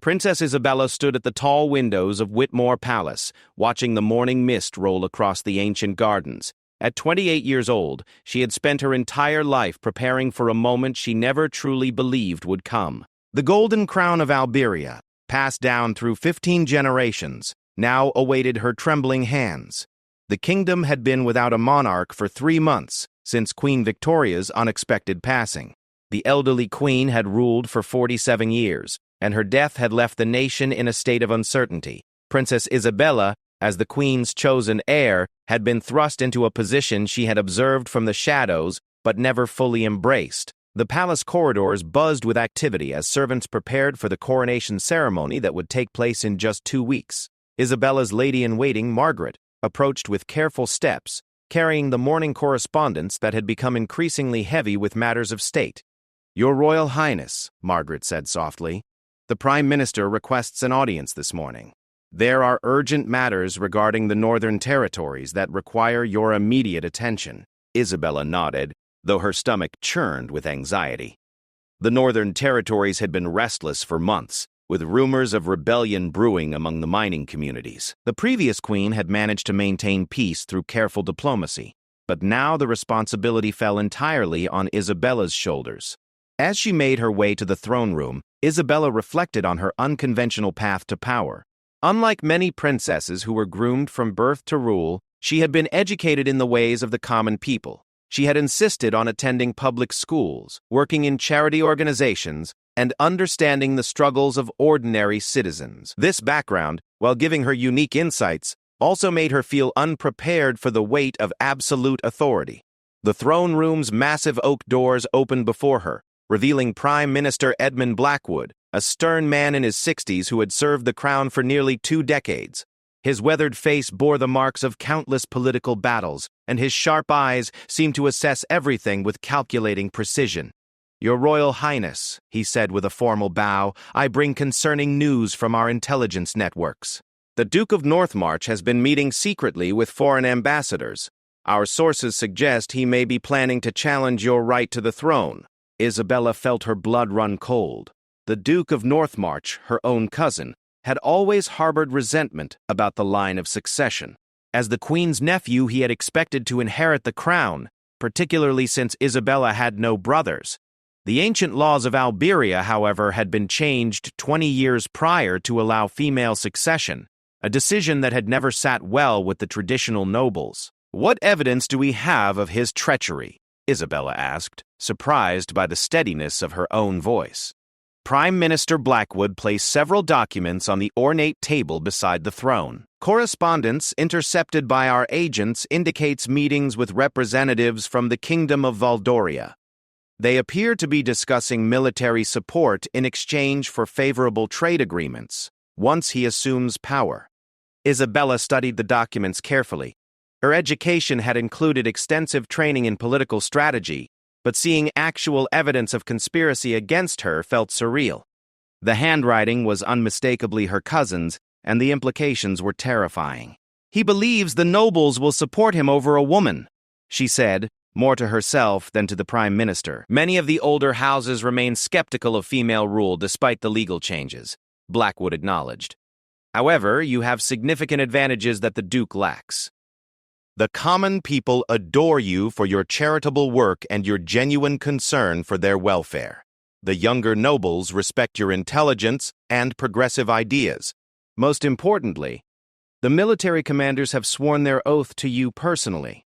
Princess Isabella stood at the tall windows of Whitmore Palace, watching the morning mist roll across the ancient gardens. At 28 years old, she had spent her entire life preparing for a moment she never truly believed would come. The golden crown of Alberia, passed down through 15 generations, now awaited her trembling hands. The kingdom had been without a monarch for 3 months, since Queen Victoria's unexpected passing. The elderly queen had ruled for 47 years, and her death had left the nation in a state of uncertainty. Princess Isabella, as the queen's chosen heir, had been thrust into a position she had observed from the shadows but never fully embraced. The palace corridors buzzed with activity as servants prepared for the coronation ceremony that would take place in just 2 weeks. Isabella's lady-in-waiting, Margaret, approached with careful steps, carrying the morning correspondence that had become increasingly heavy with matters of state. "Your Royal Highness," Margaret said softly, "the Prime Minister requests an audience this morning. There are urgent matters regarding the Northern Territories that require your immediate attention." Isabella nodded, though her stomach churned with anxiety. The Northern Territories had been restless for months, with rumors of rebellion brewing among the mining communities. The previous queen had managed to maintain peace through careful diplomacy, but now the responsibility fell entirely on Isabella's shoulders. As she made her way to the throne room, Isabella reflected on her unconventional path to power. Unlike many princesses who were groomed from birth to rule, she had been educated in the ways of the common people. She had insisted on attending public schools, working in charity organizations, and understanding the struggles of ordinary citizens. This background, while giving her unique insights, also made her feel unprepared for the weight of absolute authority. The throne room's massive oak doors opened before her, revealing Prime Minister Edmund Blackwood, a stern man in his 60s who had served the crown for nearly 2 decades. His weathered face bore the marks of countless political battles, and his sharp eyes seemed to assess everything with calculating precision. "Your Royal Highness," he said with a formal bow, "I bring concerning news from our intelligence networks. The Duke of Northmarch has been meeting secretly with foreign ambassadors. Our sources suggest he may be planning to challenge your right to the throne." Isabella felt her blood run cold. The Duke of Northmarch, her own cousin, had always harbored resentment about the line of succession. As the Queen's nephew, he had expected to inherit the crown, particularly since Isabella had no brothers. The ancient laws of Alberia, however, had been changed 20 years prior to allow female succession, a decision that had never sat well with the traditional nobles. "What evidence do we have of his treachery?" Isabella asked, surprised by the steadiness of her own voice. Prime Minister Blackwood placed several documents on the ornate table beside the throne. "Correspondence intercepted by our agents indicates meetings with representatives from the Kingdom of Valdoria. They appear to be discussing military support in exchange for favorable trade agreements, once he assumes power." Isabella studied the documents carefully. Her education had included extensive training in political strategy, but seeing actual evidence of conspiracy against her felt surreal. The handwriting was unmistakably her cousin's, and the implications were terrifying. "He believes the nobles will support him over a woman," she said, more to herself than to the Prime Minister. "Many of the older houses remain skeptical of female rule despite the legal changes," Blackwood acknowledged. "However, you have significant advantages that the Duke lacks. The common people adore you for your charitable work and your genuine concern for their welfare. The younger nobles respect your intelligence and progressive ideas. Most importantly, the military commanders have sworn their oath to you personally."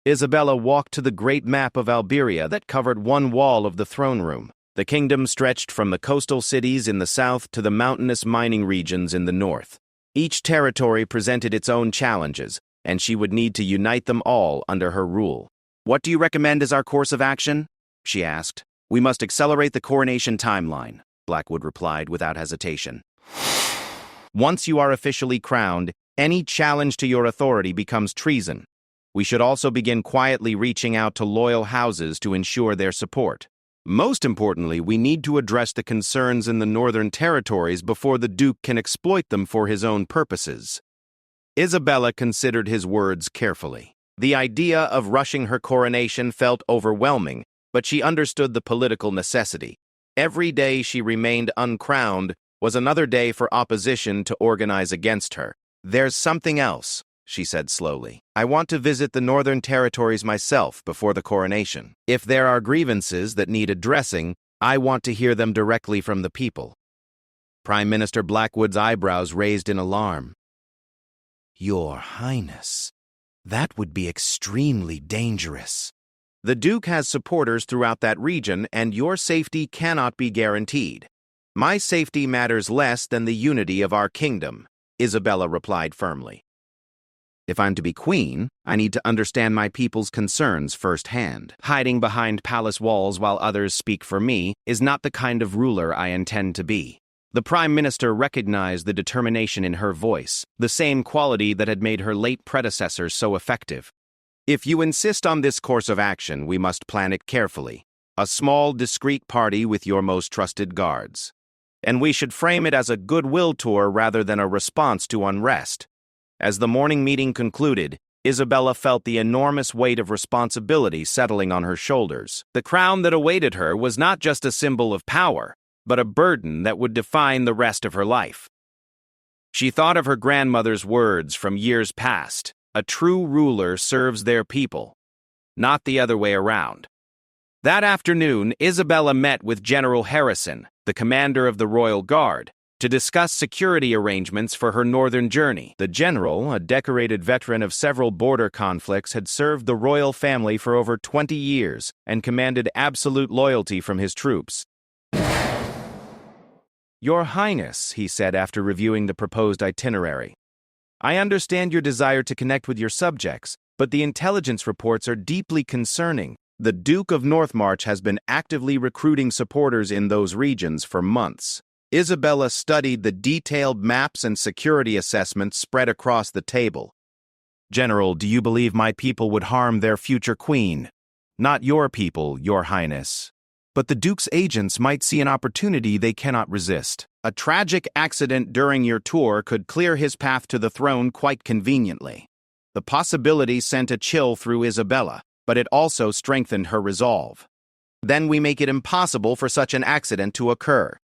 Isabella walked to the great map of Alberia that covered one wall of the throne room. The kingdom stretched from the coastal cities in the south to the mountainous mining regions in the north. Each territory presented its own challenges, and she would need to unite them all under her rule. "What do you recommend as our course of action?" she asked. "We must accelerate the coronation timeline," Blackwood replied without hesitation. "Once you are officially crowned, any challenge to your authority becomes treason. We should also begin quietly reaching out to loyal houses to ensure their support. Most importantly, we need to address the concerns in the Northern Territories before the Duke can exploit them for his own purposes." Isabella considered his words carefully. The idea of rushing her coronation felt overwhelming, but she understood the political necessity. Every day she remained uncrowned was another day for opposition to organize against her. "There's something else," she said slowly. "I want to visit the Northern Territories myself before the coronation. If there are grievances that need addressing, I want to hear them directly from the people." Prime Minister Blackwood's eyebrows raised in alarm. "Your Highness, that would be extremely dangerous. The Duke has supporters throughout that region, and your safety cannot be guaranteed. My safety matters less than the unity of our kingdom," Isabella replied firmly. "If I'm to be queen, I need to understand my people's concerns firsthand. Hiding behind palace walls while others speak for me is not the kind of ruler I intend to be." The Prime Minister recognized the determination in her voice, the same quality that had made her late predecessor so effective. "If you insist on this course of action, we must plan it carefully. A small, discreet party with your most trusted guards. And we should frame it as a goodwill tour rather than a response to unrest." As the morning meeting concluded, Isabella felt the enormous weight of responsibility settling on her shoulders. The crown that awaited her was not just a symbol of power, but a burden that would define the rest of her life. She thought of her grandmother's words from years past: "A true ruler serves their people, not the other way around." That afternoon, Isabella met with General Harrison, the commander of the Royal Guard, to discuss security arrangements for her northern journey. The general, a decorated veteran of several border conflicts, had served the royal family for over 20 years and commanded absolute loyalty from his troops. "Your Highness," he said after reviewing the proposed itinerary, "I understand your desire to connect with your subjects, but the intelligence reports are deeply concerning. The Duke of Northmarch has been actively recruiting supporters in those regions for months." Isabella studied the detailed maps and security assessments spread across the table. "General, do you believe my people would harm their future queen?" "Not your people, Your Highness. But the Duke's agents might see an opportunity they cannot resist. A tragic accident during your tour could clear his path to the throne quite conveniently." The possibility sent a chill through Isabella, but it also strengthened her resolve. "Then we make it impossible for such an accident to occur.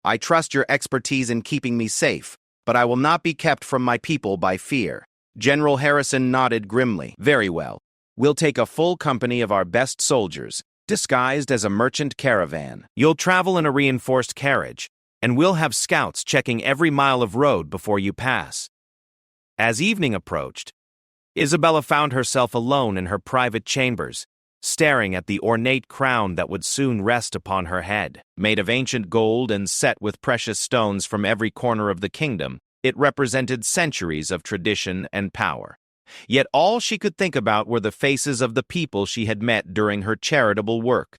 I trust your expertise in keeping me safe, but I will not be kept from my people by fear." General Harrison nodded grimly. "Very well. We'll take a full company of our best soldiers, disguised as a merchant caravan. You'll travel in a reinforced carriage, and we'll have scouts checking every mile of road before you pass." As evening approached, Isabella found herself alone in her private chambers, staring at the ornate crown that would soon rest upon her head. Made of ancient gold and set with precious stones from every corner of the kingdom, it represented centuries of tradition and power. Yet all she could think about were the faces of the people she had met during her charitable work.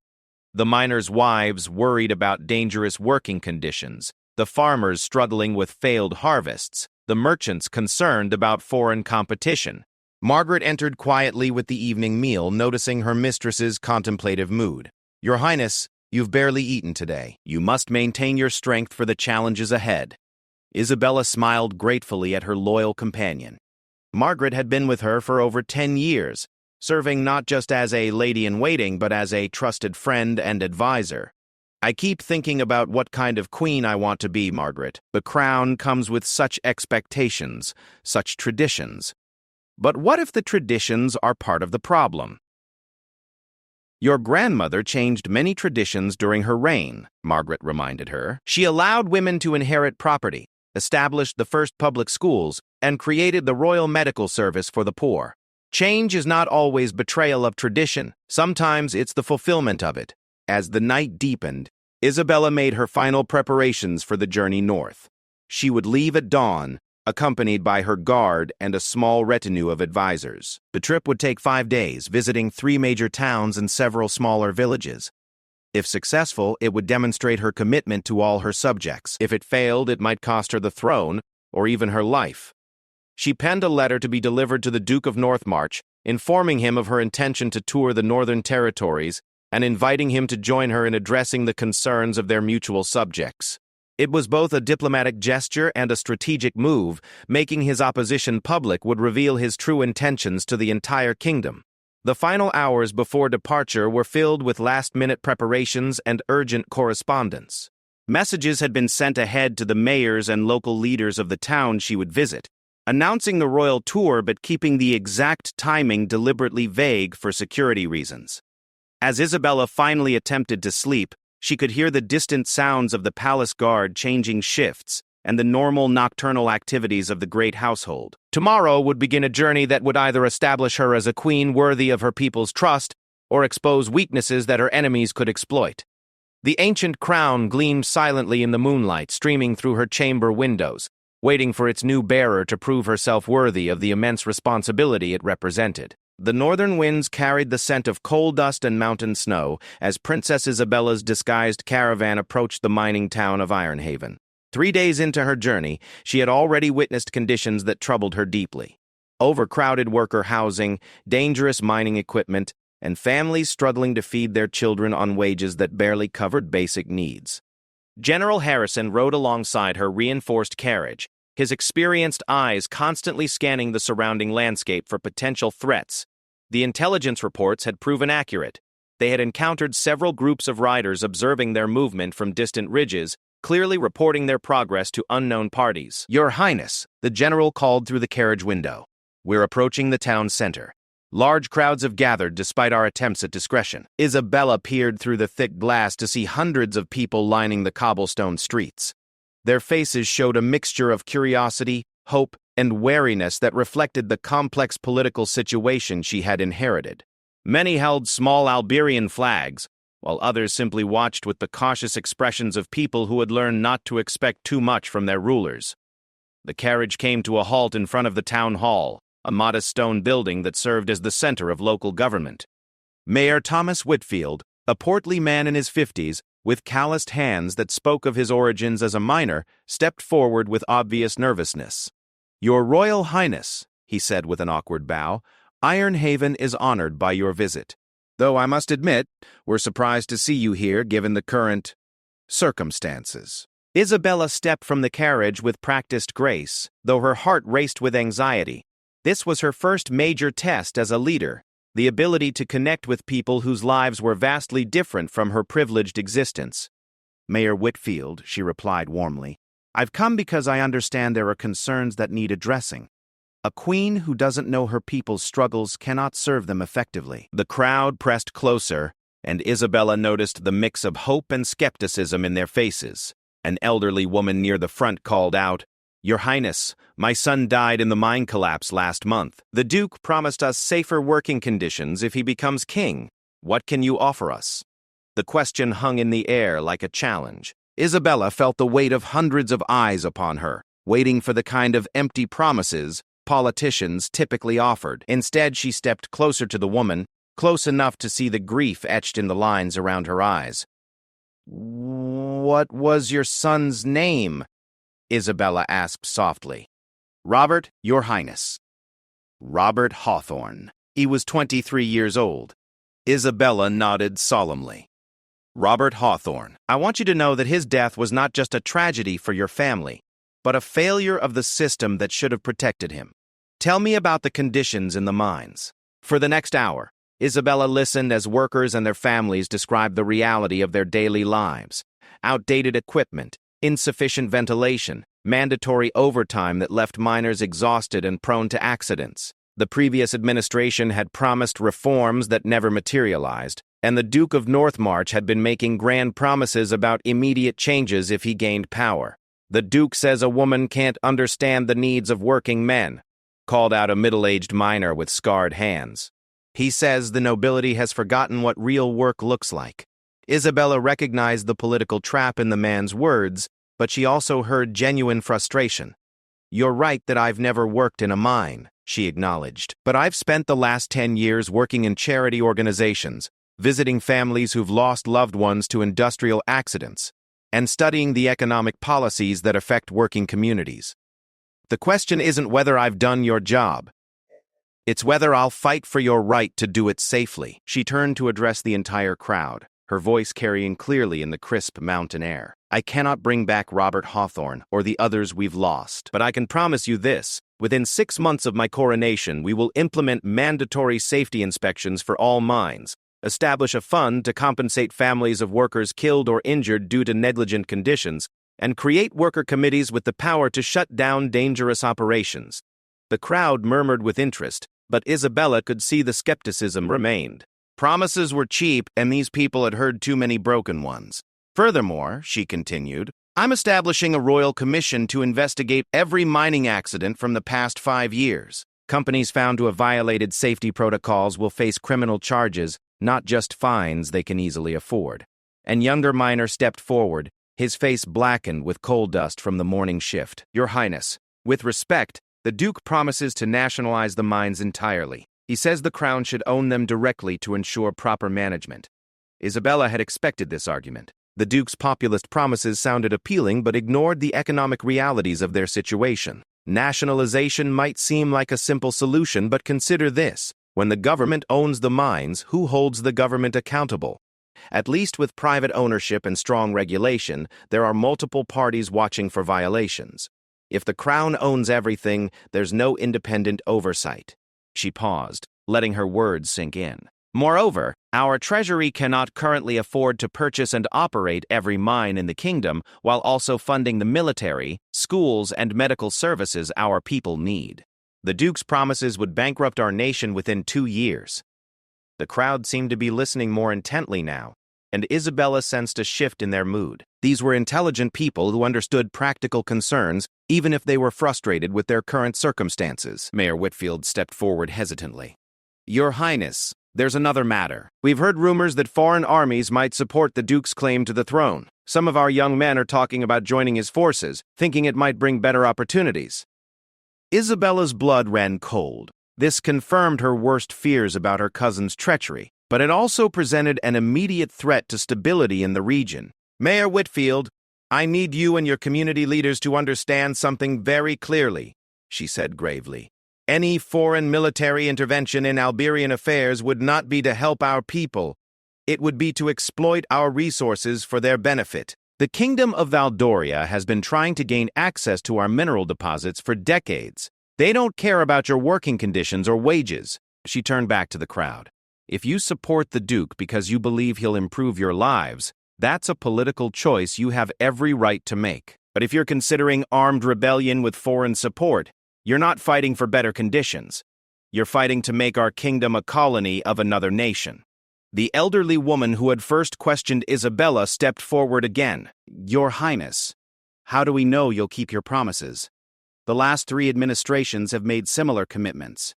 The miners' wives worried about dangerous working conditions, the farmers struggling with failed harvests, the merchants concerned about foreign competition. Margaret entered quietly with the evening meal, noticing her mistress's contemplative mood. "Your Highness, you've barely eaten today. You must maintain your strength for the challenges ahead." Isabella smiled gratefully at her loyal companion. Margaret had been with her for over 10 years, serving not just as a lady-in-waiting, but as a trusted friend and advisor. "I keep thinking about what kind of queen I want to be, Margaret. The crown comes with such expectations, such traditions. But what if the traditions are part of the problem?" "Your grandmother changed many traditions during her reign," Margaret reminded her. "She allowed women to inherit property, established the first public schools, and created the Royal Medical Service for the poor. Change is not always betrayal of tradition. Sometimes it's the fulfillment of it." As the night deepened, Isabella made her final preparations for the journey north. She would leave at dawn, accompanied by her guard and a small retinue of advisors. The trip would take 5 days, visiting 3 major towns and several smaller villages. If successful, it would demonstrate her commitment to all her subjects. If it failed, it might cost her the throne, or even her life. She penned a letter to be delivered to the Duke of Northmarch, informing him of her intention to tour the Northern Territories and inviting him to join her in addressing the concerns of their mutual subjects. It was both a diplomatic gesture and a strategic move. Making his opposition public would reveal his true intentions to the entire kingdom. The final hours before departure were filled with last-minute preparations and urgent correspondence. Messages had been sent ahead to the mayors and local leaders of the town she would visit, announcing the royal tour but keeping the exact timing deliberately vague for security reasons. As Isabella finally attempted to sleep, she could hear the distant sounds of the palace guard changing shifts and the normal nocturnal activities of the great household. Tomorrow would begin a journey that would either establish her as a queen worthy of her people's trust or expose weaknesses that her enemies could exploit. The ancient crown gleamed silently in the moonlight streaming through her chamber windows, waiting for its new bearer to prove herself worthy of the immense responsibility it represented. The northern winds carried the scent of coal dust and mountain snow as Princess Isabella's disguised caravan approached the mining town of Ironhaven. 3 days into her journey, she had already witnessed conditions that troubled her deeply. Overcrowded worker housing, dangerous mining equipment, and families struggling to feed their children on wages that barely covered basic needs. General Harrison rode alongside her reinforced carriage, his experienced eyes constantly scanning the surrounding landscape for potential threats. The intelligence reports had proven accurate. They had encountered several groups of riders observing their movement from distant ridges, clearly reporting their progress to unknown parties. "Your Highness," the general called through the carriage window. "We're approaching the town center. Large crowds have gathered despite our attempts at discretion." Isabella peered through the thick glass to see hundreds of people lining the cobblestone streets. Their faces showed a mixture of curiosity, hope, and wariness that reflected the complex political situation she had inherited. Many held small Iberian flags, while others simply watched with the cautious expressions of people who had learned not to expect too much from their rulers. The carriage came to a halt in front of the town hall, a modest stone building that served as the center of local government. Mayor Thomas Whitfield, a portly man in his 50s, with calloused hands that spoke of his origins as a miner, stepped forward with obvious nervousness. "Your Royal Highness," he said with an awkward bow, "Ironhaven is honored by your visit. Though I must admit, we're surprised to see you here given the current circumstances." Isabella stepped from the carriage with practiced grace, though her heart raced with anxiety. This was her first major test as a leader, the ability to connect with people whose lives were vastly different from her privileged existence. "Mayor Whitfield," she replied warmly, "I've come because I understand there are concerns that need addressing. A queen who doesn't know her people's struggles cannot serve them effectively." The crowd pressed closer, and Isabella noticed the mix of hope and skepticism in their faces. An elderly woman near the front called out, "Your Highness, my son died in the mine collapse last month. The Duke promised us safer working conditions if he becomes king. What can you offer us?" The question hung in the air like a challenge. Isabella felt the weight of hundreds of eyes upon her, waiting for the kind of empty promises politicians typically offered. Instead, she stepped closer to the woman, close enough to see the grief etched in the lines around her eyes. "What was your son's name?" Isabella asked softly. "Robert, Your Highness." "Robert Hawthorne. He was 23 years old." Isabella nodded solemnly. "Robert Hawthorne. I want you to know that his death was not just a tragedy for your family, but a failure of the system that should have protected him. Tell me about the conditions in the mines." For the next hour, Isabella listened as workers and their families described the reality of their daily lives. Outdated equipment, insufficient ventilation, mandatory overtime that left miners exhausted and prone to accidents. The previous administration had promised reforms that never materialized, and the Duke of Northmarch had been making grand promises about immediate changes if he gained power. "The Duke says a woman can't understand the needs of working men," called out a middle-aged miner with scarred hands. "He says the nobility has forgotten what real work looks like." Isabella recognized the political trap in the man's words, but she also heard genuine frustration. "You're right that I've never worked in a mine," she acknowledged, "but I've spent the last 10 years working in charity organizations, visiting families who've lost loved ones to industrial accidents, and studying the economic policies that affect working communities. The question isn't whether I've done your job. It's whether I'll fight for your right to do it safely." She turned to address the entire crowd, her voice carrying clearly in the crisp mountain air. "I cannot bring back Robert Hawthorne or the others we've lost, but I can promise you this. Within 6 months of my coronation, we will implement mandatory safety inspections for all mines, establish a fund to compensate families of workers killed or injured due to negligent conditions, and create worker committees with the power to shut down dangerous operations. The crowd murmured with interest, but Isabella could see the skepticism remained. Promises were cheap, and these people had heard too many broken ones. Furthermore, she continued, I'm establishing a royal commission to investigate every mining accident from the past 5 years. Companies found to have violated safety protocols will face criminal charges, not just fines they can easily afford. And younger miner stepped forward, his face blackened with coal dust from the morning shift. Your Highness, with respect, the Duke promises to nationalize the mines entirely. He says the Crown should own them directly to ensure proper management. Isabella had expected this argument. The Duke's populist promises sounded appealing but ignored the economic realities of their situation. Nationalization might seem like a simple solution, but consider this. When the government owns the mines, who holds the government accountable? At least with private ownership and strong regulation, there are multiple parties watching for violations. If the Crown owns everything, there's no independent oversight. She paused, letting her words sink in. Moreover, our treasury cannot currently afford to purchase and operate every mine in the kingdom while also funding the military, schools, and medical services our people need. The Duke's promises would bankrupt our nation within 2 years. The crowd seemed to be listening more intently now, and Isabella sensed a shift in their mood. These were intelligent people who understood practical concerns, even if they were frustrated with their current circumstances. Mayor Whitfield stepped forward hesitantly. Your Highness, there's another matter. We've heard rumors that foreign armies might support the Duke's claim to the throne. Some of our young men are talking about joining his forces, thinking it might bring better opportunities. Isabella's blood ran cold. This confirmed her worst fears about her cousin's treachery, but it also presented an immediate threat to stability in the region. Mayor Whitfield, I need you and your community leaders to understand something very clearly, she said gravely. Any foreign military intervention in Alberian affairs would not be to help our people. It would be to exploit our resources for their benefit. The Kingdom of Valdoria has been trying to gain access to our mineral deposits for decades. They don't care about your working conditions or wages. She turned back to the crowd. If you support the Duke because you believe he'll improve your lives, that's a political choice you have every right to make. But if you're considering armed rebellion with foreign support, you're not fighting for better conditions. You're fighting to make our kingdom a colony of another nation. The elderly woman who had first questioned Isabella stepped forward again. Your Highness, how do we know you'll keep your promises? The last 3 administrations have made similar commitments.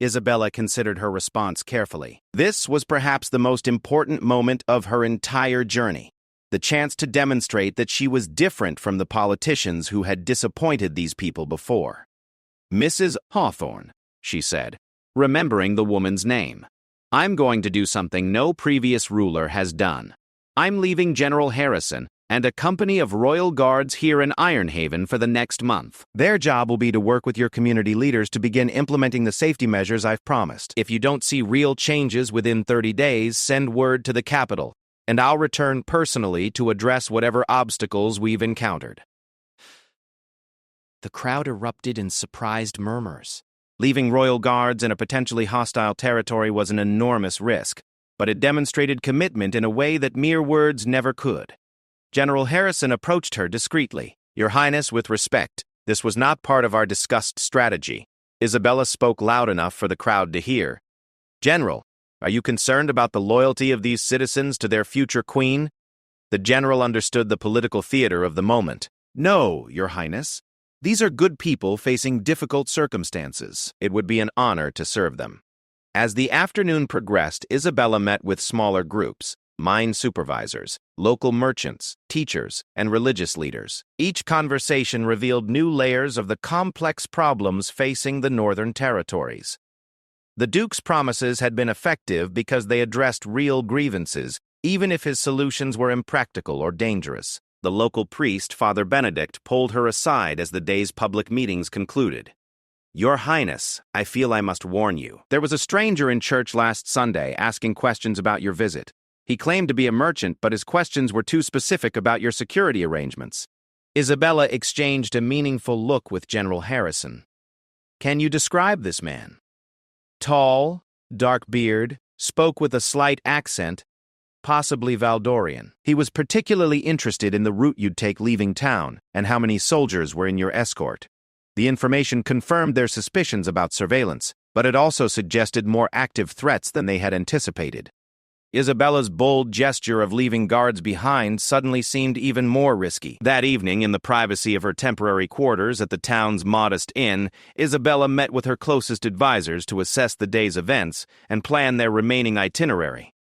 Isabella considered her response carefully. This was perhaps the most important moment of her entire journey. The chance to demonstrate that she was different from the politicians who had disappointed these people before. Mrs. Hawthorne, she said, remembering the woman's name. I'm going to do something no previous ruler has done. I'm leaving General Harrison and a company of royal guards here in Ironhaven for the next month. Their job will be to work with your community leaders to begin implementing the safety measures I've promised. If you don't see real changes within 30 days, send word to the capital, and I'll return personally to address whatever obstacles we've encountered. The crowd erupted in surprised murmurs. Leaving royal guards in a potentially hostile territory was an enormous risk, but it demonstrated commitment in a way that mere words never could. General Harrison approached her discreetly. Your Highness, with respect, this was not part of our discussed strategy. Isabella spoke loud enough for the crowd to hear. General, are you concerned about the loyalty of these citizens to their future queen? The general understood the political theater of the moment. No, Your Highness. These are good people facing difficult circumstances. It would be an honor to serve them. As the afternoon progressed, Isabella met with smaller groups, mine supervisors, local merchants, teachers, and religious leaders. Each conversation revealed new layers of the complex problems facing the Northern Territories. The Duke's promises had been effective because they addressed real grievances, even if his solutions were impractical or dangerous. The local priest, Father Benedict, pulled her aside as the day's public meetings concluded. Your Highness, I feel I must warn you. There was a stranger in church last Sunday asking questions about your visit. He claimed to be a merchant, but his questions were too specific about your security arrangements. Isabella exchanged a meaningful look with General Harrison. Can you describe this man? Tall, dark beard, spoke with a slight accent, possibly Valdorian. He was particularly interested in the route you'd take leaving town and how many soldiers were in your escort. The information confirmed their suspicions about surveillance, but it also suggested more active threats than they had anticipated. Isabella's bold gesture of leaving guards behind suddenly seemed even more risky. That evening, in the privacy of her temporary quarters at the town's modest inn, Isabella met with her closest advisors to assess the day's events and plan their remaining itinerary.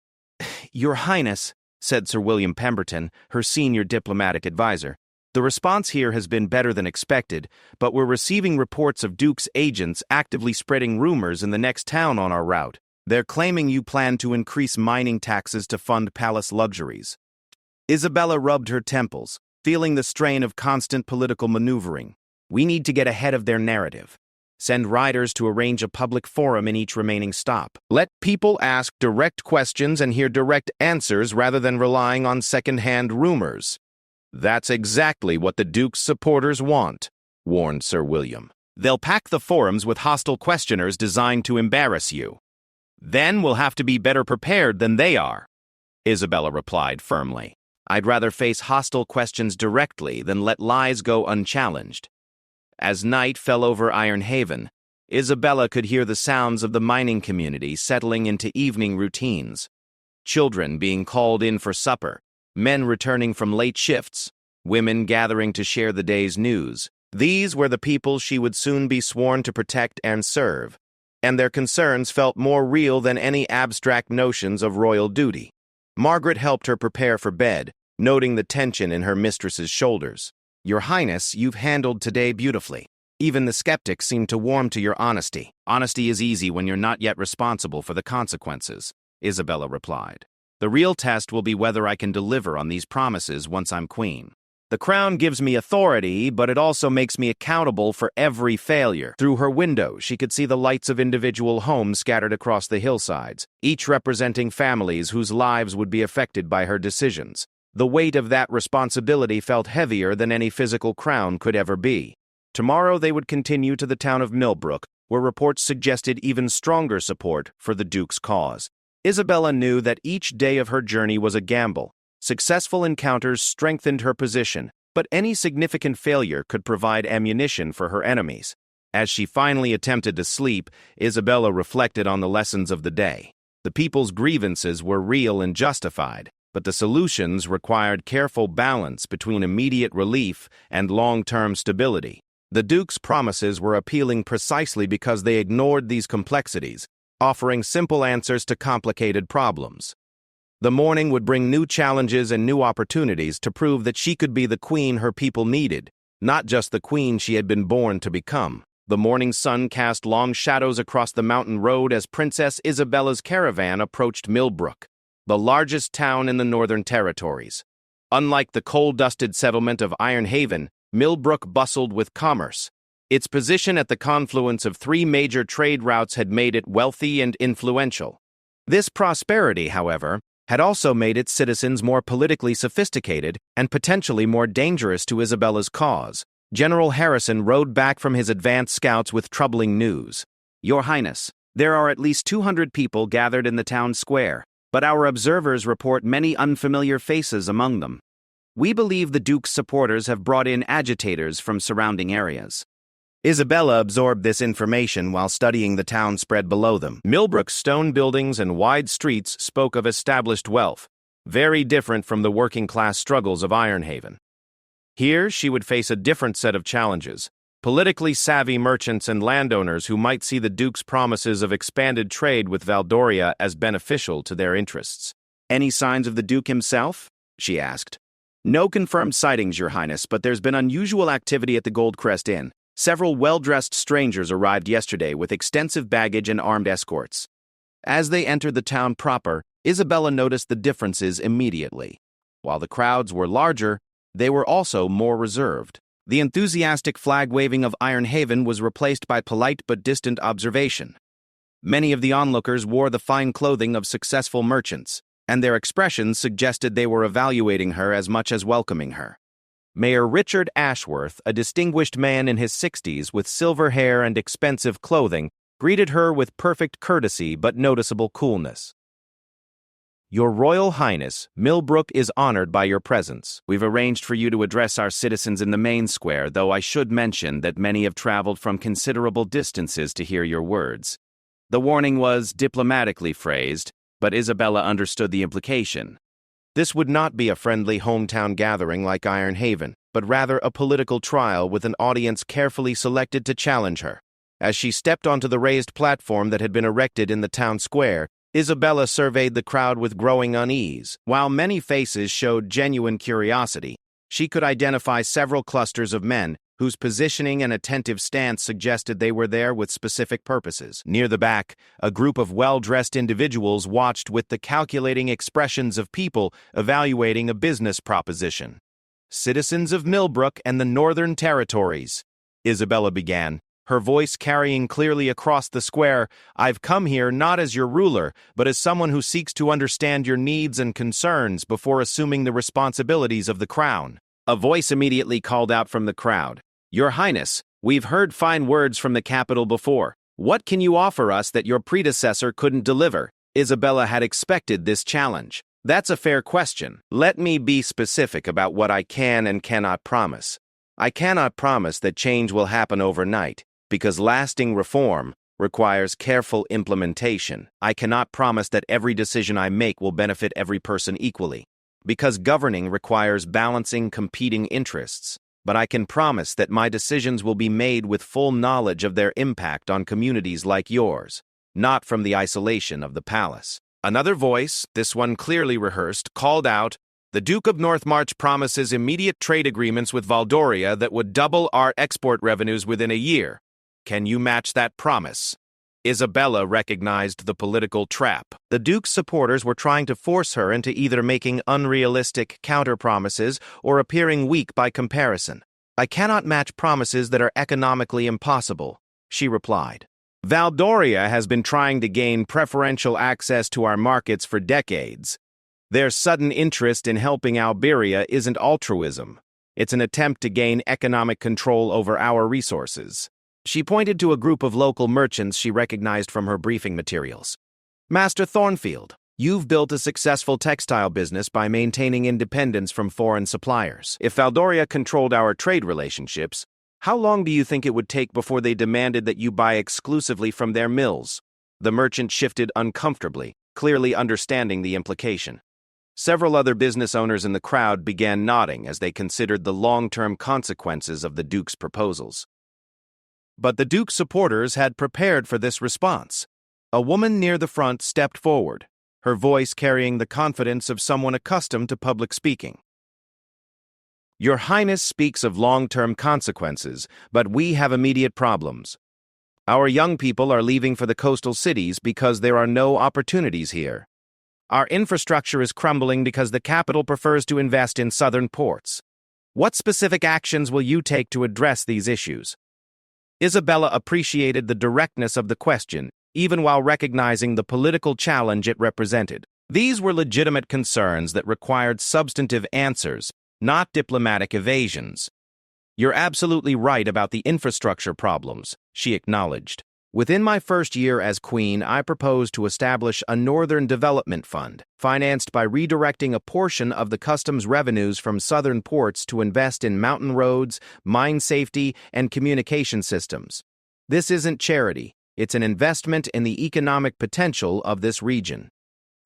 "Your Highness," said Sir William Pemberton, her senior diplomatic advisor, "the response here has been better than expected, but we're receiving reports of Duke's agents actively spreading rumors in the next town on our route. They're claiming you plan to increase mining taxes to fund palace luxuries." Isabella rubbed her temples, feeling the strain of constant political maneuvering. "We need to get ahead of their narrative. Send riders to arrange a public forum in each remaining stop. Let people ask direct questions and hear direct answers rather than relying on second-hand rumors." "That's exactly what the Duke's supporters want," warned Sir William. "They'll pack the forums with hostile questioners designed to embarrass you. Then we'll have to be better prepared than they are," Isabella replied firmly. "I'd rather face hostile questions directly than let lies go unchallenged." As night fell over Iron Haven, Isabella could hear the sounds of the mining community settling into evening routines. Children being called in for supper, men returning from late shifts, women gathering to share the day's news. These were the people she would soon be sworn to protect and serve, and their concerns felt more real than any abstract notions of royal duty. Margaret helped her prepare for bed, noting the tension in her mistress's shoulders. "Your Highness, you've handled today beautifully. Even the skeptics seem to warm to your honesty." "Honesty is easy when you're not yet responsible for the consequences," Isabella replied. "The real test will be whether I can deliver on these promises once I'm queen. The crown gives me authority, but it also makes me accountable for every failure." Through her window, she could see the lights of individual homes scattered across the hillsides, each representing families whose lives would be affected by her decisions. The weight of that responsibility felt heavier than any physical crown could ever be. Tomorrow they would continue to the town of Millbrook, where reports suggested even stronger support for the Duke's cause. Isabella knew that each day of her journey was a gamble. Successful encounters strengthened her position, but any significant failure could provide ammunition for her enemies. As she finally attempted to sleep, Isabella reflected on the lessons of the day. The people's grievances were real and justified, but the solutions required careful balance between immediate relief and long-term stability. The Duke's promises were appealing precisely because they ignored these complexities, offering simple answers to complicated problems. The morning would bring new challenges and new opportunities to prove that she could be the queen her people needed, not just the queen she had been born to become. The morning sun cast long shadows across the mountain road as Princess Isabella's caravan approached Millbrook, the largest town in the Northern Territories. Unlike the coal-dusted settlement of Iron Haven, Millbrook bustled with commerce. Its position at the confluence of three major trade routes had made it wealthy and influential. This prosperity, however, had also made its citizens more politically sophisticated and potentially more dangerous to Isabella's cause. General Harrison rode back from his advance scouts with troubling news. "Your Highness, there are at least 200 people gathered in the town square, but our observers report many unfamiliar faces among them. We believe the Duke's supporters have brought in agitators from surrounding areas." Isabella absorbed this information while studying the town spread below them. Millbrook's stone buildings and wide streets spoke of established wealth, very different from the working-class struggles of Iron Haven. Here, she would face a different set of challenges: politically savvy merchants and landowners who might see the Duke's promises of expanded trade with Valdoria as beneficial to their interests. "Any signs of the Duke himself?" she asked. "No confirmed sightings, Your Highness, but there's been unusual activity at the Goldcrest Inn. Several well-dressed strangers arrived yesterday with extensive baggage and armed escorts." As they entered the town proper, Isabella noticed the differences immediately. While the crowds were larger, they were also more reserved. The enthusiastic flag-waving of Iron Haven was replaced by polite but distant observation. Many of the onlookers wore the fine clothing of successful merchants, and their expressions suggested they were evaluating her as much as welcoming her. Mayor Richard Ashworth, a distinguished man in his 60s with silver hair and expensive clothing, greeted her with perfect courtesy but noticeable coolness. Your Royal Highness, Millbrook is honored by your presence. We've arranged for you to address our citizens in the main square, though I should mention that many have traveled from considerable distances to hear your words. The warning was diplomatically phrased, but Isabella understood the implication. This would not be a friendly hometown gathering like Iron Haven, but rather a political trial with an audience carefully selected to challenge her. As she stepped onto the raised platform that had been erected in the town square, Isabella surveyed the crowd with growing unease. While many faces showed genuine curiosity, she could identify several clusters of men whose positioning and attentive stance suggested they were there with specific purposes. Near the back, a group of well-dressed individuals watched with the calculating expressions of people evaluating a business proposition. "Citizens of Millbrook and the Northern Territories," Isabella began, her voice carrying clearly across the square, "I've come here not as your ruler, but as someone who seeks to understand your needs and concerns before assuming the responsibilities of the crown." A voice immediately called out from the crowd, "Your Highness, we've heard fine words from the capital before. What can you offer us that your predecessor couldn't deliver?" Isabella had expected this challenge. "That's a fair question. Let me be specific about what I can and cannot promise. I cannot promise that change will happen overnight, because lasting reform requires careful implementation. I cannot promise that every decision I make will benefit every person equally, because governing requires balancing competing interests. But I can promise that my decisions will be made with full knowledge of their impact on communities like yours, not from the isolation of the palace." Another voice, this one clearly rehearsed, called out, "The Duke of Northmarch promises immediate trade agreements with Valdoria that would double our export revenues within a year. Can you match that promise?" Isabella recognized the political trap. The Duke's supporters were trying to force her into either making unrealistic counter-promises or appearing weak by comparison. "I cannot match promises that are economically impossible," she replied. "Valdoria has been trying to gain preferential access to our markets for decades. Their sudden interest in helping Alberia isn't altruism. It's an attempt to gain economic control over our resources." She pointed to a group of local merchants she recognized from her briefing materials. "Master Thornfield, you've built a successful textile business by maintaining independence from foreign suppliers. If Valdoria controlled our trade relationships, how long do you think it would take before they demanded that you buy exclusively from their mills?" The merchant shifted uncomfortably, clearly understanding the implication. Several other business owners in the crowd began nodding as they considered the long-term consequences of the Duke's proposals. But the Duke's supporters had prepared for this response. A woman near the front stepped forward, her voice carrying the confidence of someone accustomed to public speaking. "Your Highness speaks of long-term consequences, but we have immediate problems. Our young people are leaving for the coastal cities because there are no opportunities here. Our infrastructure is crumbling because the capital prefers to invest in southern ports. What specific actions will you take to address these issues?" Isabella appreciated the directness of the question, even while recognizing the political challenge it represented. These were legitimate concerns that required substantive answers, not diplomatic evasions. "You're absolutely right about the infrastructure problems," she acknowledged. "Within my first year as queen, I propose to establish a Northern Development Fund, financed by redirecting a portion of the customs revenues from southern ports to invest in mountain roads, mine safety, and communication systems. This isn't charity, it's an investment in the economic potential of this region."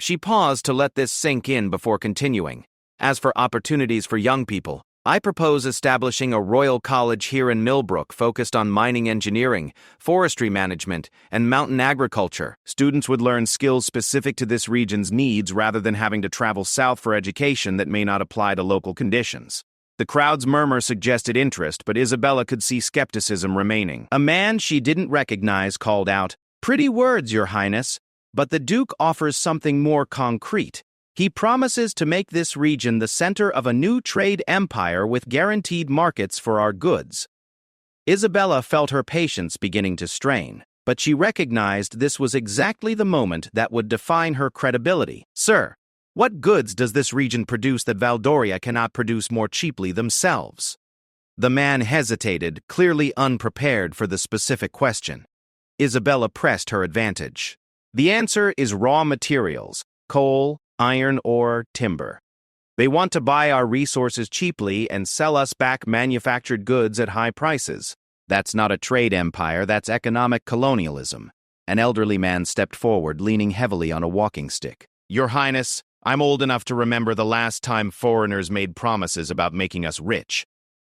She paused to let this sink in before continuing. "As for opportunities for young people, I propose establishing a Royal College here in Millbrook focused on mining engineering, forestry management, and mountain agriculture. Students would learn skills specific to this region's needs rather than having to travel south for education that may not apply to local conditions." The crowd's murmur suggested interest, but Isabella could see skepticism remaining. A man she didn't recognize called out, "Pretty words, Your Highness, but the Duke offers something more concrete. He promises to make this region the center of a new trade empire with guaranteed markets for our goods." Isabella felt her patience beginning to strain, but she recognized this was exactly the moment that would define her credibility. "Sir, what goods does this region produce that Valdoria cannot produce more cheaply themselves?" The man hesitated, clearly unprepared for the specific question. Isabella pressed her advantage. "The answer is raw materials: coal, iron ore, timber. They want to buy our resources cheaply and sell us back manufactured goods at high prices. That's not a trade empire, that's economic colonialism. An elderly man stepped forward, leaning heavily on a walking stick. Your Highness, I'm old enough to remember the last time foreigners made promises about making us rich.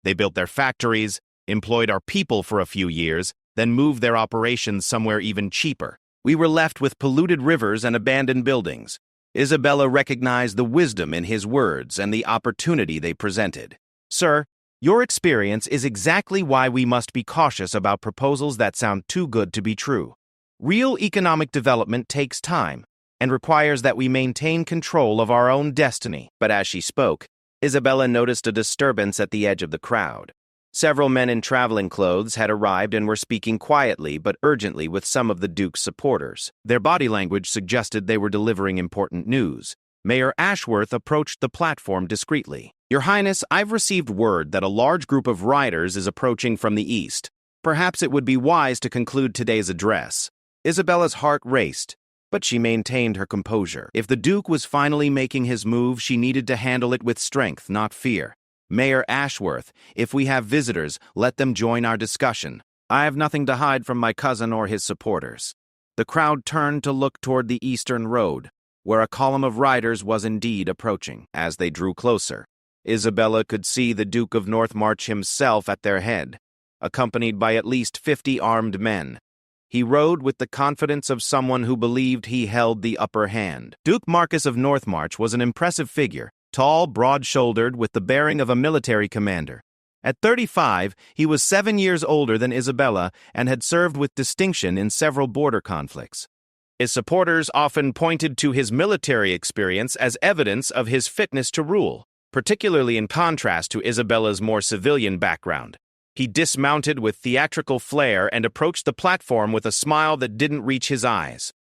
They built their factories, employed our people for a few years, then moved their operations somewhere even cheaper. We were left with polluted rivers and abandoned buildings. Isabella recognized the wisdom in his words and the opportunity they presented. Sir, your experience is exactly why we must be cautious about proposals that sound too good to be true. Real economic development takes time and requires that we maintain control of our own destiny. But as she spoke, Isabella noticed a disturbance at the edge of the crowd. Several men in traveling clothes had arrived and were speaking quietly but urgently with some of the Duke's supporters. Their body language suggested they were delivering important news. Mayor Ashworth approached the platform discreetly. Your Highness, I've received word that a large group of riders is approaching from the east. Perhaps it would be wise to conclude today's address. Isabella's heart raced, but she maintained her composure. If the Duke was finally making his move, she needed to handle it with strength, not fear. Mayor Ashworth, if we have visitors, let them join our discussion. I have nothing to hide from my cousin or his supporters. The crowd turned to look toward the eastern road, where a column of riders was indeed approaching. As they drew closer, Isabella could see the Duke of Northmarch himself at their head, accompanied by at least 50 armed men. He rode with the confidence of someone who believed he held the upper hand. Duke Marcus of Northmarch was an impressive figure, tall, broad-shouldered, with the bearing of a military commander. At 35, he was 7 years older than Isabella and had served with distinction in several border conflicts. His supporters often pointed to his military experience as evidence of his fitness to rule, particularly in contrast to Isabella's more civilian background. He dismounted with theatrical flair and approached the platform with a smile that didn't reach his eyes.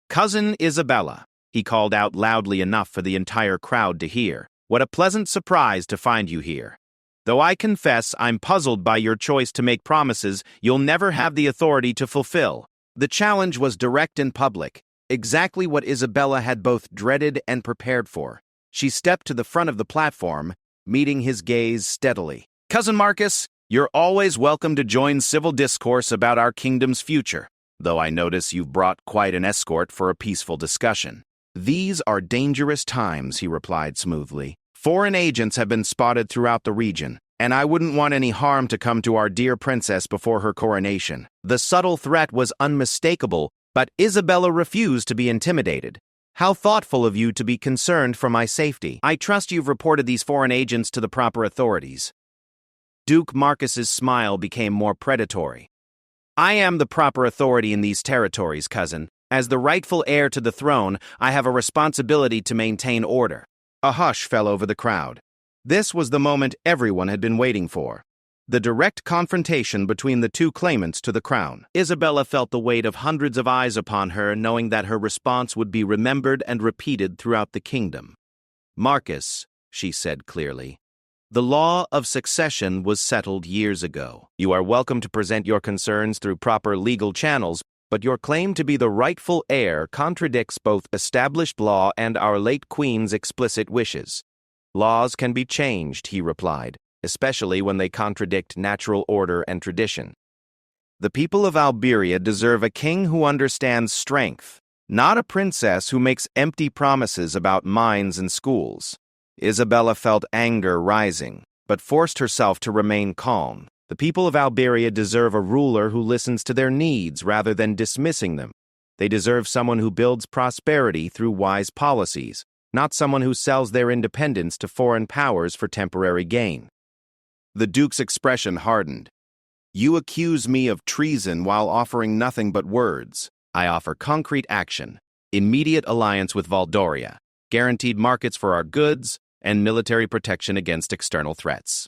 Cousin Isabella, he called out loudly enough for the entire crowd to hear. What a pleasant surprise to find you here. Though I confess I'm puzzled by your choice to make promises you'll never have the authority to fulfill. The challenge was direct and public, exactly what Isabella had both dreaded and prepared for. She stepped to the front of the platform, meeting his gaze steadily. Cousin Marcus, you're always welcome to join civil discourse about our kingdom's future, though I notice you've brought quite an escort for a peaceful discussion. These are dangerous times, he replied smoothly. Foreign agents have been spotted throughout the region, and I wouldn't want any harm to come to our dear princess before her coronation. The subtle threat was unmistakable, but Isabella refused to be intimidated. How thoughtful of you to be concerned for my safety. I trust you've reported these foreign agents to the proper authorities. Duke Marcus's smile became more predatory. I am the proper authority in these territories, cousin. As the rightful heir to the throne, I have a responsibility to maintain order. A hush fell over the crowd. This was the moment everyone had been waiting for. The direct confrontation between the two claimants to the crown. Isabella felt the weight of hundreds of eyes upon her, knowing that her response would be remembered and repeated throughout the kingdom. Marcus, she said clearly, the law of succession was settled years ago. You are welcome to present your concerns through proper legal channels, but your claim to be the rightful heir contradicts both established law and our late queen's explicit wishes. Laws can be changed, he replied, especially when they contradict natural order and tradition. The people of Alberia deserve a king who understands strength, not a princess who makes empty promises about mines and schools. Isabella felt anger rising, but forced herself to remain calm. The people of Alberia deserve a ruler who listens to their needs rather than dismissing them. They deserve someone who builds prosperity through wise policies, not someone who sells their independence to foreign powers for temporary gain. The Duke's expression hardened. You accuse me of treason while offering nothing but words. I offer concrete action, immediate alliance with Valdoria, guaranteed markets for our goods, and military protection against external threats.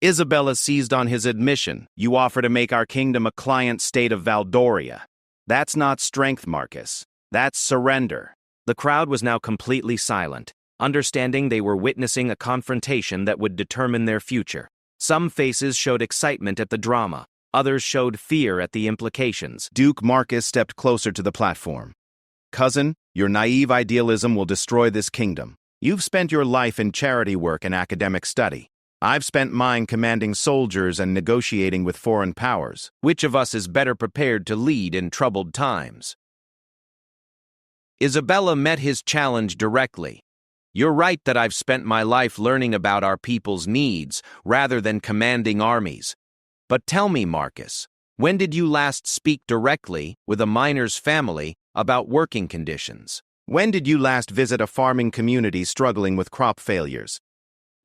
Isabella seized on his admission. You offer to make our kingdom a client state of Valdoria. That's not strength, Marcus. That's surrender. The crowd was now completely silent, understanding they were witnessing a confrontation that would determine their future. Some faces showed excitement at the drama. Others showed fear at the implications. Duke Marcus stepped closer to the platform. Cousin, Your naive idealism will destroy this kingdom. You've spent your life in charity work and academic study. I've spent mine commanding soldiers and negotiating with foreign powers. Which of us is better prepared to lead in troubled times? Isabella met his challenge directly. You're right that I've spent my life learning about our people's needs rather than commanding armies. But tell me, Marcus, when did you last speak directly with a miner's family about working conditions? When did you last visit a farming community struggling with crop failures?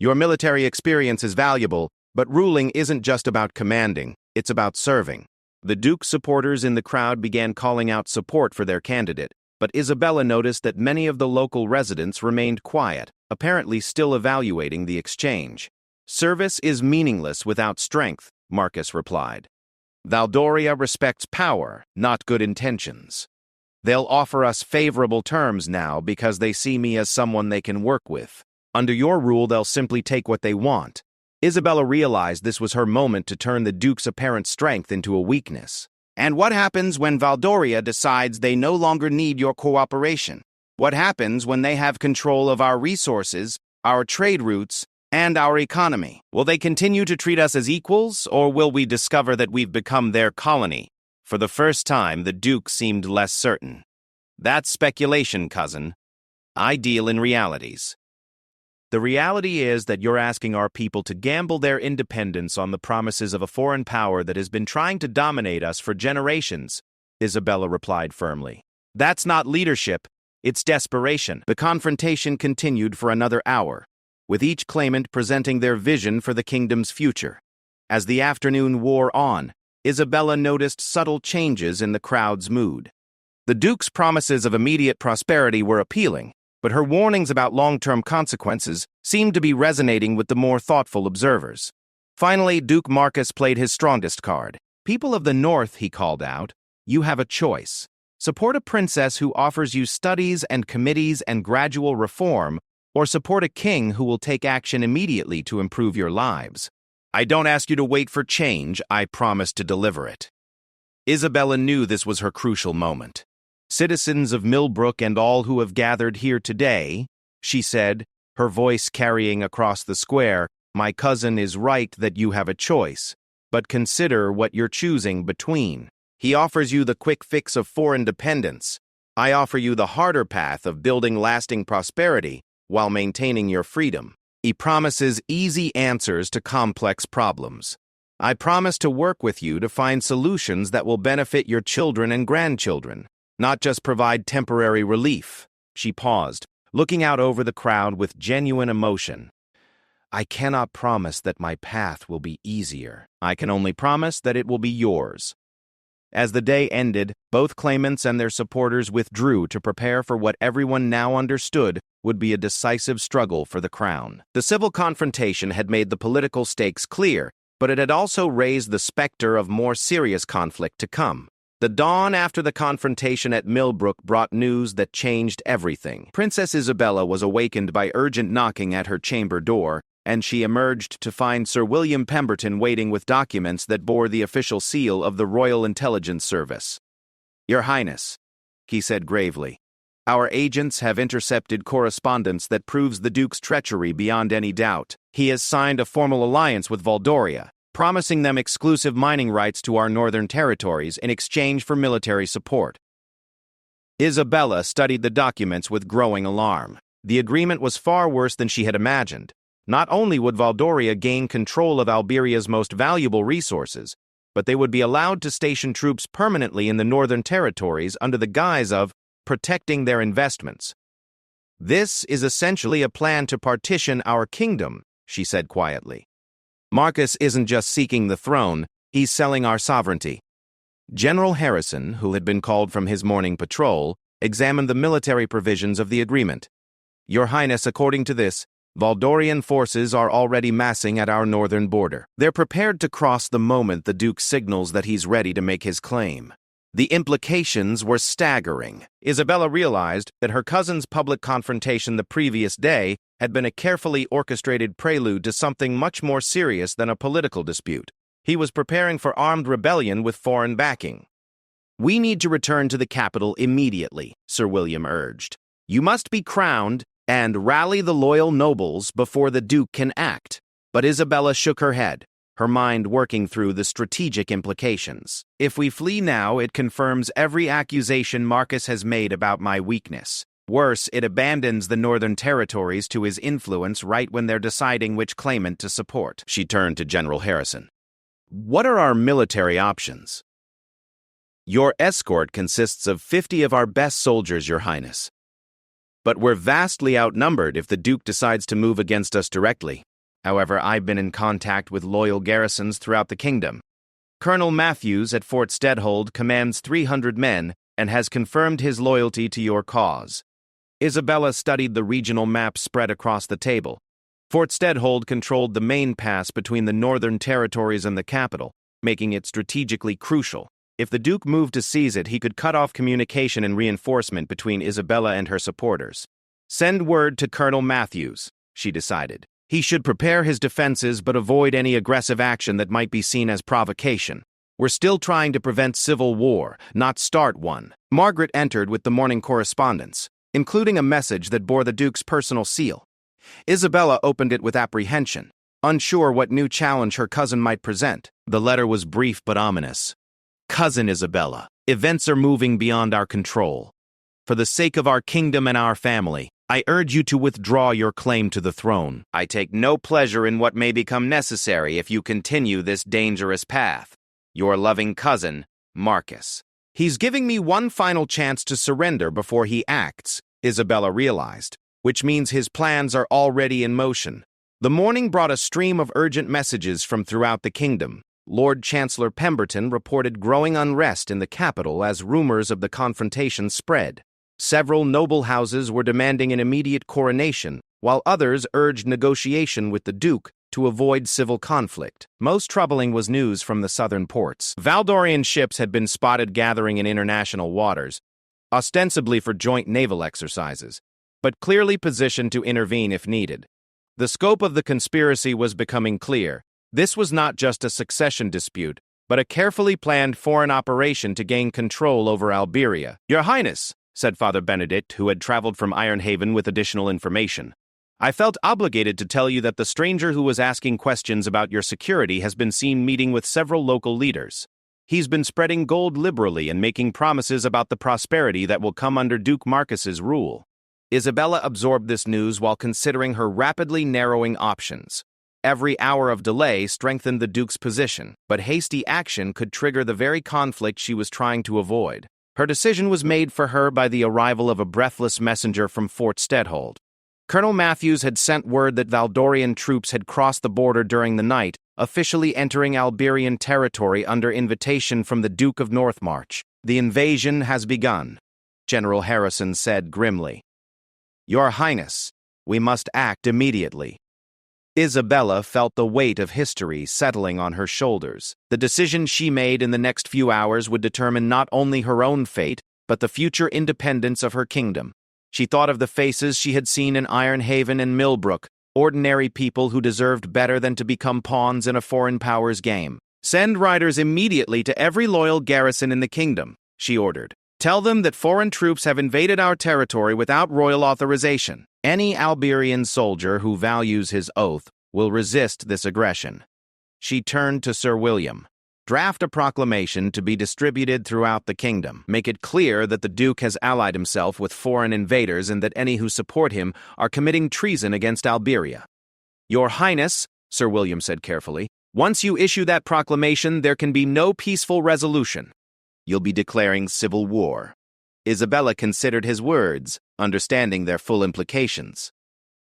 Your military experience is valuable, but ruling isn't just about commanding, it's about serving. The Duke's supporters in the crowd began calling out support for their candidate, but Isabella noticed that many of the local residents remained quiet, apparently still evaluating the exchange. Service is meaningless without strength, Marcus replied. Valdoria respects power, not good intentions. They'll offer us favorable terms now because they see me as someone they can work with. Under your rule, they'll simply take what they want. Isabella realized this was her moment to turn the Duke's apparent strength into a weakness. And what happens when Valdoria decides they no longer need your cooperation? What happens when they have control of our resources, our trade routes, and our economy? Will they continue to treat us as equals, or will we discover that we've become their colony? For the first time, the Duke seemed less certain. That's speculation, cousin. I deal in realities. The reality is that you're asking our people to gamble their independence on the promises of a foreign power that has been trying to dominate us for generations, Isabella replied firmly. That's not leadership, it's desperation. The confrontation continued for another hour, with each claimant presenting their vision for the kingdom's future. As the afternoon wore on, Isabella noticed subtle changes in the crowd's mood. The Duke's promises of immediate prosperity were appealing, but her warnings about long-term consequences seemed to be resonating with the more thoughtful observers. Finally, Duke Marcus played his strongest card. People of the North, he called out, you have a choice. Support a princess who offers you studies and committees and gradual reform, or support a king who will take action immediately to improve your lives. I don't ask you to wait for change, I promise to deliver it. Isabella knew this was her crucial moment. Citizens of Millbrook and all who have gathered here today, she said, her voice carrying across the square, my cousin is right that you have a choice, but consider what you're choosing between. He offers you the quick fix of foreign dependence. I offer you the harder path of building lasting prosperity while maintaining your freedom. He promises easy answers to complex problems. I promise to work with you to find solutions that will benefit your children and grandchildren, not just provide temporary relief. She paused, looking out over the crowd with genuine emotion. I cannot promise that my path will be easier. I can only promise that it will be yours. As the day ended, both claimants and their supporters withdrew to prepare for what everyone now understood would be a decisive struggle for the crown. The civil confrontation had made the political stakes clear, but it had also raised the specter of more serious conflict to come. The dawn after the confrontation at Millbrook brought news that changed everything. Princess Isabella was awakened by urgent knocking at her chamber door, and she emerged to find Sir William Pemberton waiting with documents that bore the official seal of the Royal Intelligence Service. Your Highness, he said gravely, our agents have intercepted correspondence that proves the Duke's treachery beyond any doubt. He has signed a formal alliance with Valdoria, promising them exclusive mining rights to our northern territories in exchange for military support. Isabella studied the documents with growing alarm. The agreement was far worse than she had imagined. Not only would Valdoria gain control of Alberia's most valuable resources, but they would be allowed to station troops permanently in the northern territories under the guise of protecting their investments. This is essentially a plan to partition our kingdom, she said quietly. Marcus isn't just seeking the throne, he's selling our sovereignty. General Harrison, who had been called from his morning patrol, examined the military provisions of the agreement. Your Highness, according to this, Valdorian forces are already massing at our northern border. They're prepared to cross the moment the Duke signals that he's ready to make his claim. The implications were staggering. Isabella realized that her cousin's public confrontation the previous day had been a carefully orchestrated prelude to something much more serious than a political dispute. He was preparing for armed rebellion with foreign backing. "We need to return to the capital immediately," Sir William urged. "You must be crowned and rally the loyal nobles before the Duke can act." But Isabella shook her head, her mind working through the strategic implications. "If we flee now, it confirms every accusation Marcus has made about my weakness. Worse, it abandons the northern territories to his influence right when they're deciding which claimant to support." She turned to General Harrison. "What are our military options?" "Your escort consists of 50 of our best soldiers, Your Highness. But we're vastly outnumbered if the Duke decides to move against us directly. However, I've been in contact with loyal garrisons throughout the kingdom. Colonel Matthews at Fort Steadhold commands 300 men and has confirmed his loyalty to your cause." Isabella studied the regional map spread across the table. Fort Steadhold controlled the main pass between the northern territories and the capital, making it strategically crucial. If the Duke moved to seize it, he could cut off communication and reinforcement between Isabella and her supporters. "Send word to Colonel Matthews," she decided. "He should prepare his defenses but avoid any aggressive action that might be seen as provocation. We're still trying to prevent civil war, not start one." Margaret entered with the morning correspondence, including a message that bore the Duke's personal seal. Isabella opened it with apprehension, unsure what new challenge her cousin might present. The letter was brief but ominous. "Cousin Isabella, events are moving beyond our control. For the sake of our kingdom and our family, I urge you to withdraw your claim to the throne. I take no pleasure in what may become necessary if you continue this dangerous path. Your loving cousin, Marcus." "He's giving me one final chance to surrender before he acts," Isabella realized, which means his plans are already in motion. The morning brought a stream of urgent messages from throughout the kingdom. Lord Chancellor Pemberton reported growing unrest in the capital as rumors of the confrontation spread. Several noble houses were demanding an immediate coronation, while others urged negotiation with the Duke to avoid civil conflict. Most troubling was news from the southern ports. Valdorian ships had been spotted gathering in international waters, ostensibly for joint naval exercises, but clearly positioned to intervene if needed. The scope of the conspiracy was becoming clear. This was not just a succession dispute, but a carefully planned foreign operation to gain control over Alberia. "Your Highness," said Father Benedict, who had traveled from Ironhaven with additional information, "I felt obligated to tell you that the stranger who was asking questions about your security has been seen meeting with several local leaders. He's been spreading gold liberally and making promises about the prosperity that will come under Duke Marcus's rule." Isabella absorbed this news while considering her rapidly narrowing options. Every hour of delay strengthened the Duke's position, but hasty action could trigger the very conflict she was trying to avoid. Her decision was made for her by the arrival of a breathless messenger from Fort Steadhold. Colonel Matthews had sent word that Valdorian troops had crossed the border during the night, officially entering Alberian territory under invitation from the Duke of Northmarch. "The invasion has begun," General Harrison said grimly. "Your Highness, we must act immediately." Isabella felt the weight of history settling on her shoulders. The decision she made in the next few hours would determine not only her own fate, but the future independence of her kingdom. She thought of the faces she had seen in Ironhaven and Millbrook, ordinary people who deserved better than to become pawns in a foreign power's game. "Send riders immediately to every loyal garrison in the kingdom," she ordered. "Tell them that foreign troops have invaded our territory without royal authorization. Any Alberian soldier who values his oath will resist this aggression." She turned to Sir William. "Draft a proclamation to be distributed throughout the kingdom. Make it clear that the Duke has allied himself with foreign invaders and that any who support him are committing treason against Alberia." "Your Highness," Sir William said carefully, "once you issue that proclamation, there can be no peaceful resolution. You'll be declaring civil war." Isabella considered his words, understanding their full implications.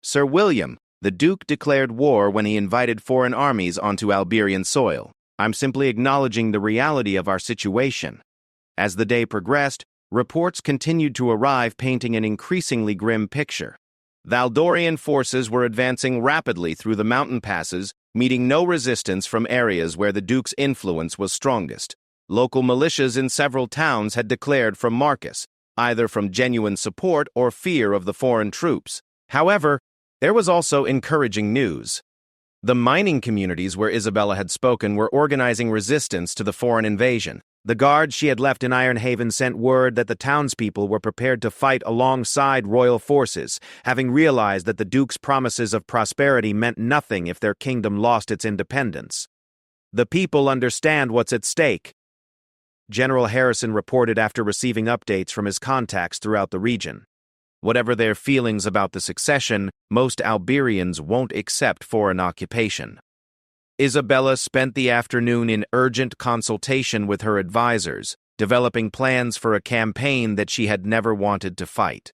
"Sir William, the Duke declared war when he invited foreign armies onto Alberian soil. I'm simply acknowledging the reality of our situation." As the day progressed, reports continued to arrive painting an increasingly grim picture. Valdorian forces were advancing rapidly through the mountain passes, meeting no resistance from areas where the Duke's influence was strongest. Local militias in several towns had declared for Marcus, either from genuine support or fear of the foreign troops. However, there was also encouraging news. The mining communities where Isabella had spoken were organizing resistance to the foreign invasion. The guards she had left in Ironhaven sent word that the townspeople were prepared to fight alongside royal forces, having realized that the Duke's promises of prosperity meant nothing if their kingdom lost its independence. "The people understand what's at stake," General Harrison reported after receiving updates from his contacts throughout the region. Whatever their feelings about the succession, most Alberians won't accept foreign occupation. Isabella spent the afternoon in urgent consultation with her advisors, developing plans for a campaign that she had never wanted to fight.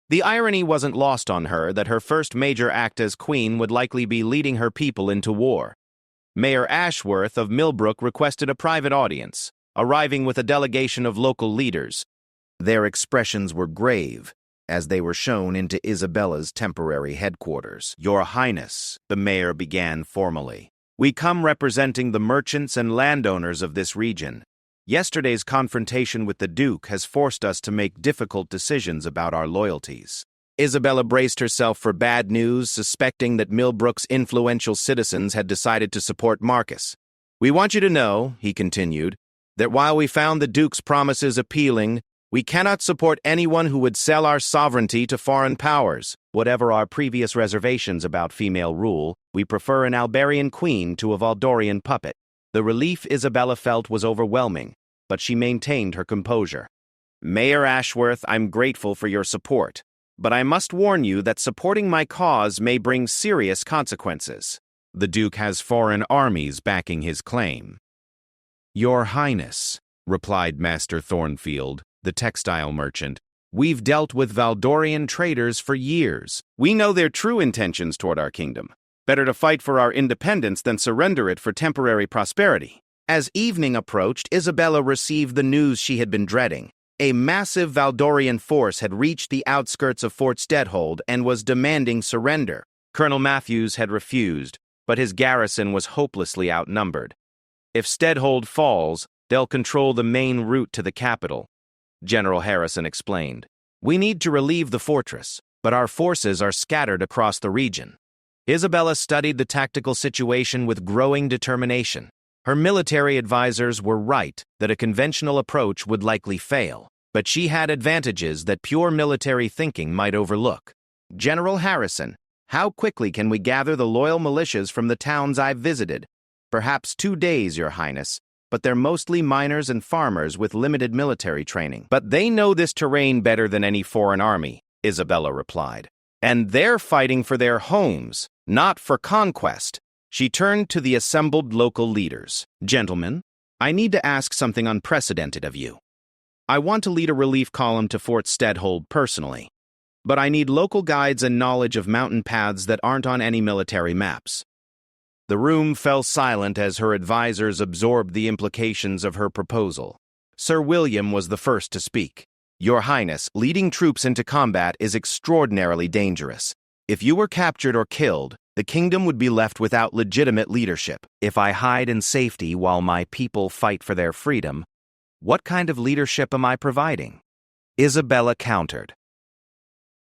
The irony wasn't lost on her that her first major act as queen would likely be leading her people into war. Mayor Ashworth of Millbrook requested a private audience, arriving with a delegation of local leaders. Their expressions were grave, as they were shown into Isabella's temporary headquarters. "Your Highness," the mayor began formally, "we come representing the merchants and landowners of this region. Yesterday's confrontation with the Duke has forced us to make difficult decisions about our loyalties." Isabella braced herself for bad news, suspecting that Millbrook's influential citizens had decided to support Marcus. "We want you to know," he continued, "that while we found the Duke's promises appealing, we cannot support anyone who would sell our sovereignty to foreign powers. Whatever our previous reservations about female rule, we prefer an Alberian queen to a Valdorian puppet." The relief Isabella felt was overwhelming, but she maintained her composure. "Mayor Ashworth, I'm grateful for your support, but I must warn you that supporting my cause may bring serious consequences. The Duke has foreign armies backing his claim." "Your Highness," replied Master Thornfield, the textile merchant, "we've dealt with Valdorian traders for years. We know their true intentions toward our kingdom. Better to fight for our independence than surrender it for temporary prosperity." As evening approached, Isabella received the news she had been dreading. A massive Valdorian force had reached the outskirts of Fort Steadhold and was demanding surrender. Colonel Matthews had refused, but his garrison was hopelessly outnumbered. "If Steadhold falls, they'll control the main route to the capital," General Harrison explained. "We need to relieve the fortress, but our forces are scattered across the region." Isabella studied the tactical situation with growing determination. Her military advisors were right that a conventional approach would likely fail, but she had advantages that pure military thinking might overlook. "General Harrison, how quickly can we gather the loyal militias from the towns I've visited?" "Perhaps 2 days, Your Highness, but they're mostly miners and farmers with limited military training." "But they know this terrain better than any foreign army," Isabella replied. "And they're fighting for their homes, not for conquest." She turned to the assembled local leaders. "Gentlemen, I need to ask something unprecedented of you. I want to lead a relief column to Fort Steadhold personally, but I need local guides and knowledge of mountain paths that aren't on any military maps." The room fell silent as her advisors absorbed the implications of her proposal. Sir William was the first to speak. "Your Highness, leading troops into combat is extraordinarily dangerous. If you were captured or killed, the kingdom would be left without legitimate leadership. If I hide in safety while my people fight for their freedom, what kind of leadership am I providing?" Isabella countered.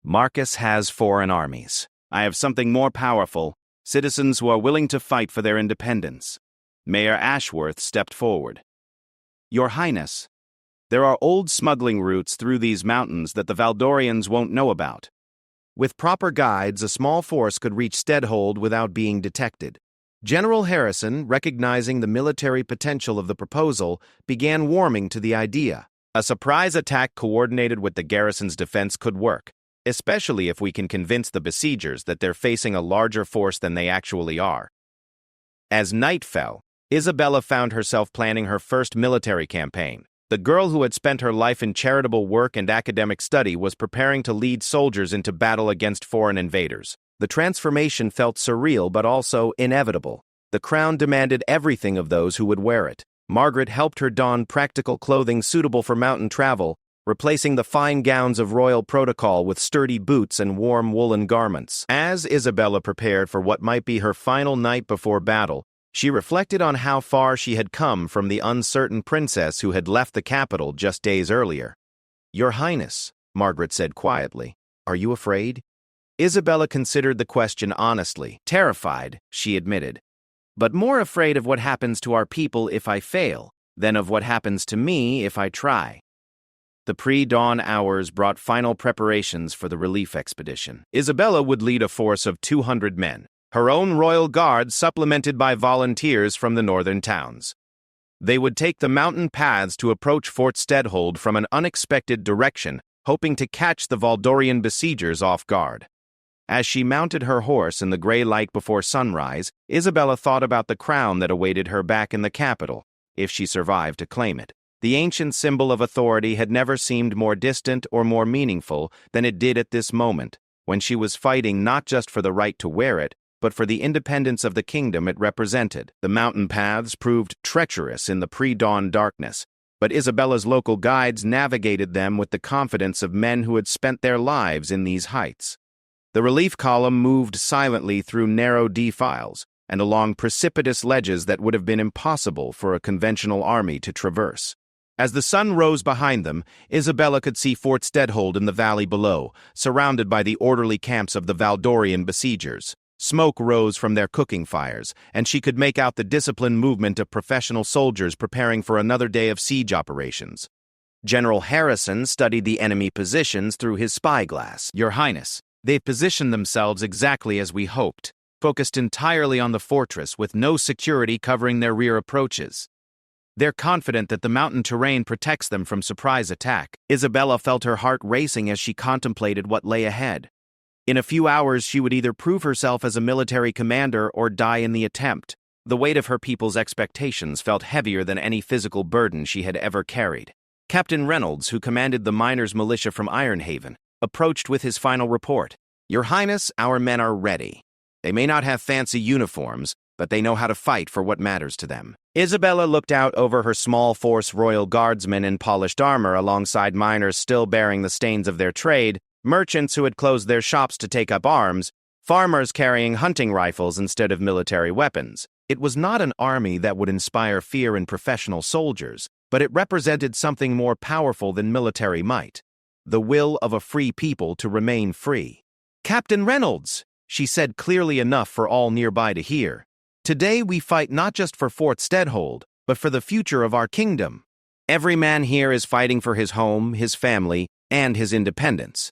"Marcus has foreign armies. I have something more powerful, citizens who are willing to fight for their independence." Mayor Ashworth stepped forward. "Your Highness, there are old smuggling routes through these mountains that the Valdorians won't know about. With proper guides, a small force could reach Steadhold without being detected." General Harrison, recognizing the military potential of the proposal, began warming to the idea. "A surprise attack coordinated with the garrison's defense could work, especially if we can convince the besiegers that they're facing a larger force than they actually are." As night fell, Isabella found herself planning her first military campaign. The girl who had spent her life in charitable work and academic study was preparing to lead soldiers into battle against foreign invaders. The transformation felt surreal but also inevitable. The crown demanded everything of those who would wear it. Margaret helped her don practical clothing suitable for mountain travel, replacing the fine gowns of royal protocol with sturdy boots and warm woolen garments. As Isabella prepared for what might be her final night before battle, she reflected on how far she had come from the uncertain princess who had left the capital just days earlier. "Your Highness," Margaret said quietly, "are you afraid?" Isabella considered the question honestly. "Terrified," she admitted, "but more afraid of what happens to our people if I fail." than of what happens to me if I try. The pre-dawn hours brought final preparations for the relief expedition. Isabella would lead a force of 200 men, her own royal guard supplemented by volunteers from the northern towns. They would take the mountain paths to approach Fort Steadhold from an unexpected direction, hoping to catch the Valdorian besiegers off guard. As she mounted her horse in the gray light before sunrise, Isabella thought about the crown that awaited her back in the capital, if she survived to claim it. The ancient symbol of authority had never seemed more distant or more meaningful than it did at this moment, when she was fighting not just for the right to wear it, but for the independence of the kingdom it represented. The mountain paths proved treacherous in the pre-dawn darkness, but Isabella's local guides navigated them with the confidence of men who had spent their lives in these heights. The relief column moved silently through narrow defiles and along precipitous ledges that would have been impossible for a conventional army to traverse. As the sun rose behind them, Isabella could see Fort Steadhold in the valley below, surrounded by the orderly camps of the Valdorian besiegers. Smoke rose from their cooking fires, and she could make out the disciplined movement of professional soldiers preparing for another day of siege operations. General Harrison studied the enemy positions through his spyglass. "Your Highness, they've positioned themselves exactly as we hoped, focused entirely on the fortress with no security covering their rear approaches. They're confident that the mountain terrain protects them from surprise attack." Isabella felt her heart racing as she contemplated what lay ahead. In a few hours, she would either prove herself as a military commander or die in the attempt. The weight of her people's expectations felt heavier than any physical burden she had ever carried. Captain Reynolds, who commanded the miners' militia from Ironhaven, approached with his final report. "Your Highness, our men are ready. They may not have fancy uniforms, but they know how to fight for what matters to them." Isabella looked out over her small force royal guardsmen in polished armor alongside miners still bearing the stains of their trade, merchants who had closed their shops to take up arms, farmers carrying hunting rifles instead of military weapons. It was not an army that would inspire fear in professional soldiers, but it represented something more powerful than military might: the will of a free people to remain free. "Captain Reynolds," she said clearly enough for all nearby to hear, "today we fight not just for Fort Steadhold, but for the future of our kingdom. Every man here is fighting for his home, his family, and his independence.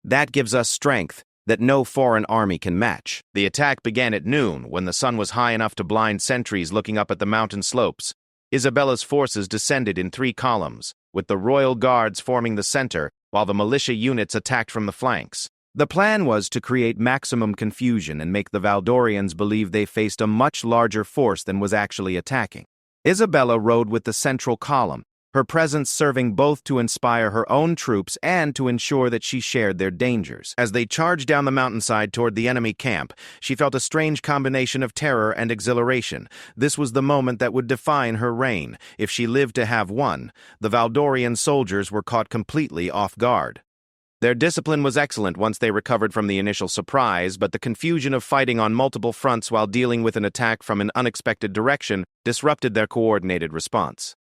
That gives us strength that no foreign army can match." The attack began at noon, when the sun was high enough to blind sentries looking up at the mountain slopes. Isabella's forces descended in 3 columns, with the royal guards forming the center, while the militia units attacked from the flanks. The plan was to create maximum confusion and make the Valdorians believe they faced a much larger force than was actually attacking. Isabella rode with the central column, her presence serving both to inspire her own troops and to ensure that she shared their dangers. As they charged down the mountainside toward the enemy camp, she felt a strange combination of terror and exhilaration. This was the moment that would define her reign, if she lived to have one. The Valdorian soldiers were caught completely off guard. Their discipline was excellent once they recovered from the initial surprise, but the confusion of fighting on multiple fronts while dealing with an attack from an unexpected direction disrupted their coordinated response.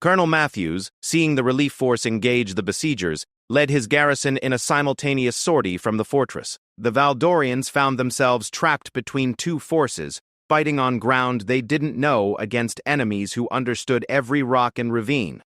Colonel Matthews, seeing the relief force engage the besiegers, led his garrison in a simultaneous sortie from the fortress. The Valdorians found themselves trapped between 2 forces, fighting on ground they didn't know against enemies who understood every rock and ravine.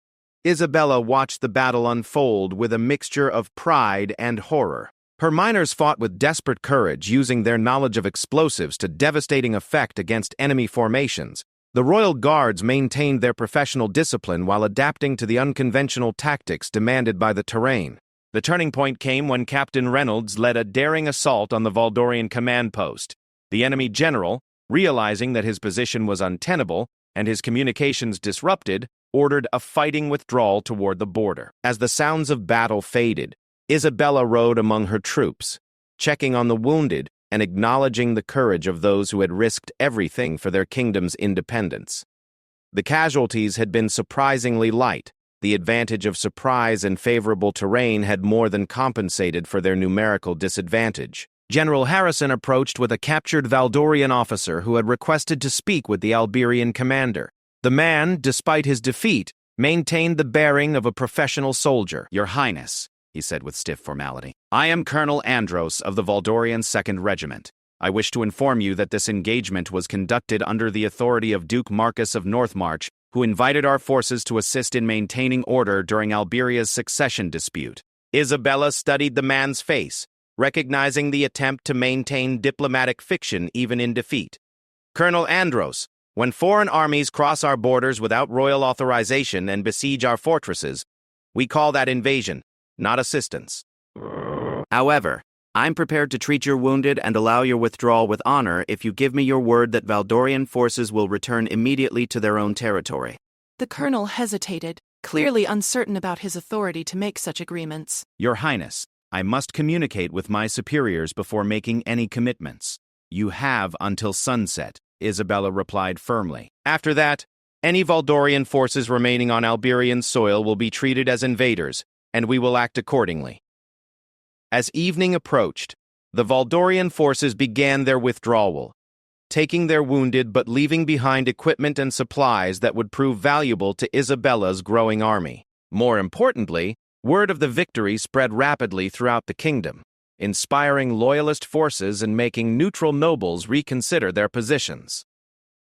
Isabella watched the battle unfold with a mixture of pride and horror. Her miners fought with desperate courage, using their knowledge of explosives to devastating effect against enemy formations. The Royal Guards maintained their professional discipline while adapting to the unconventional tactics demanded by the terrain. The turning point came when Captain Reynolds led a daring assault on the Valdorian command post. The enemy general, realizing that his position was untenable and his communications disrupted, ordered a fighting withdrawal toward the border. As the sounds of battle faded, Isabella rode among her troops, checking on the wounded and acknowledging the courage of those who had risked everything for their kingdom's independence. The casualties had been surprisingly light. The advantage of surprise and favorable terrain had more than compensated for their numerical disadvantage. General Harrison approached with a captured Valdorian officer who had requested to speak with the Alberian commander. The man, despite his defeat, maintained the bearing of a professional soldier. "Your Highness," he said with stiff formality, "I am Colonel Andros of the Valdorian 2nd Regiment. I wish to inform you that this engagement was conducted under the authority of Duke Marcus of Northmarch who invited our forces to assist in maintaining order during Alberia's succession dispute. Isabella studied the man's face, recognizing the attempt to maintain diplomatic fiction even in defeat. Colonel Andros, when foreign armies cross our borders without royal authorization and besiege our fortresses, we call that invasion, not assistance. However, I'm prepared to treat your wounded and allow your withdrawal with honor if you give me your word that Valdorian forces will return immediately to their own territory. The colonel hesitated, clearly uncertain about his authority to make such agreements. Your Highness, I must communicate with my superiors before making any commitments. You have until sunset, Isabella replied firmly. After that, any Valdorian forces remaining on Alberian soil will be treated as invaders, and we will act accordingly. As evening approached, the Valdorian forces began their withdrawal, taking their wounded but leaving behind equipment and supplies that would prove valuable to Isabella's growing army. More importantly, word of the victory spread rapidly throughout the kingdom, inspiring loyalist forces and making neutral nobles reconsider their positions.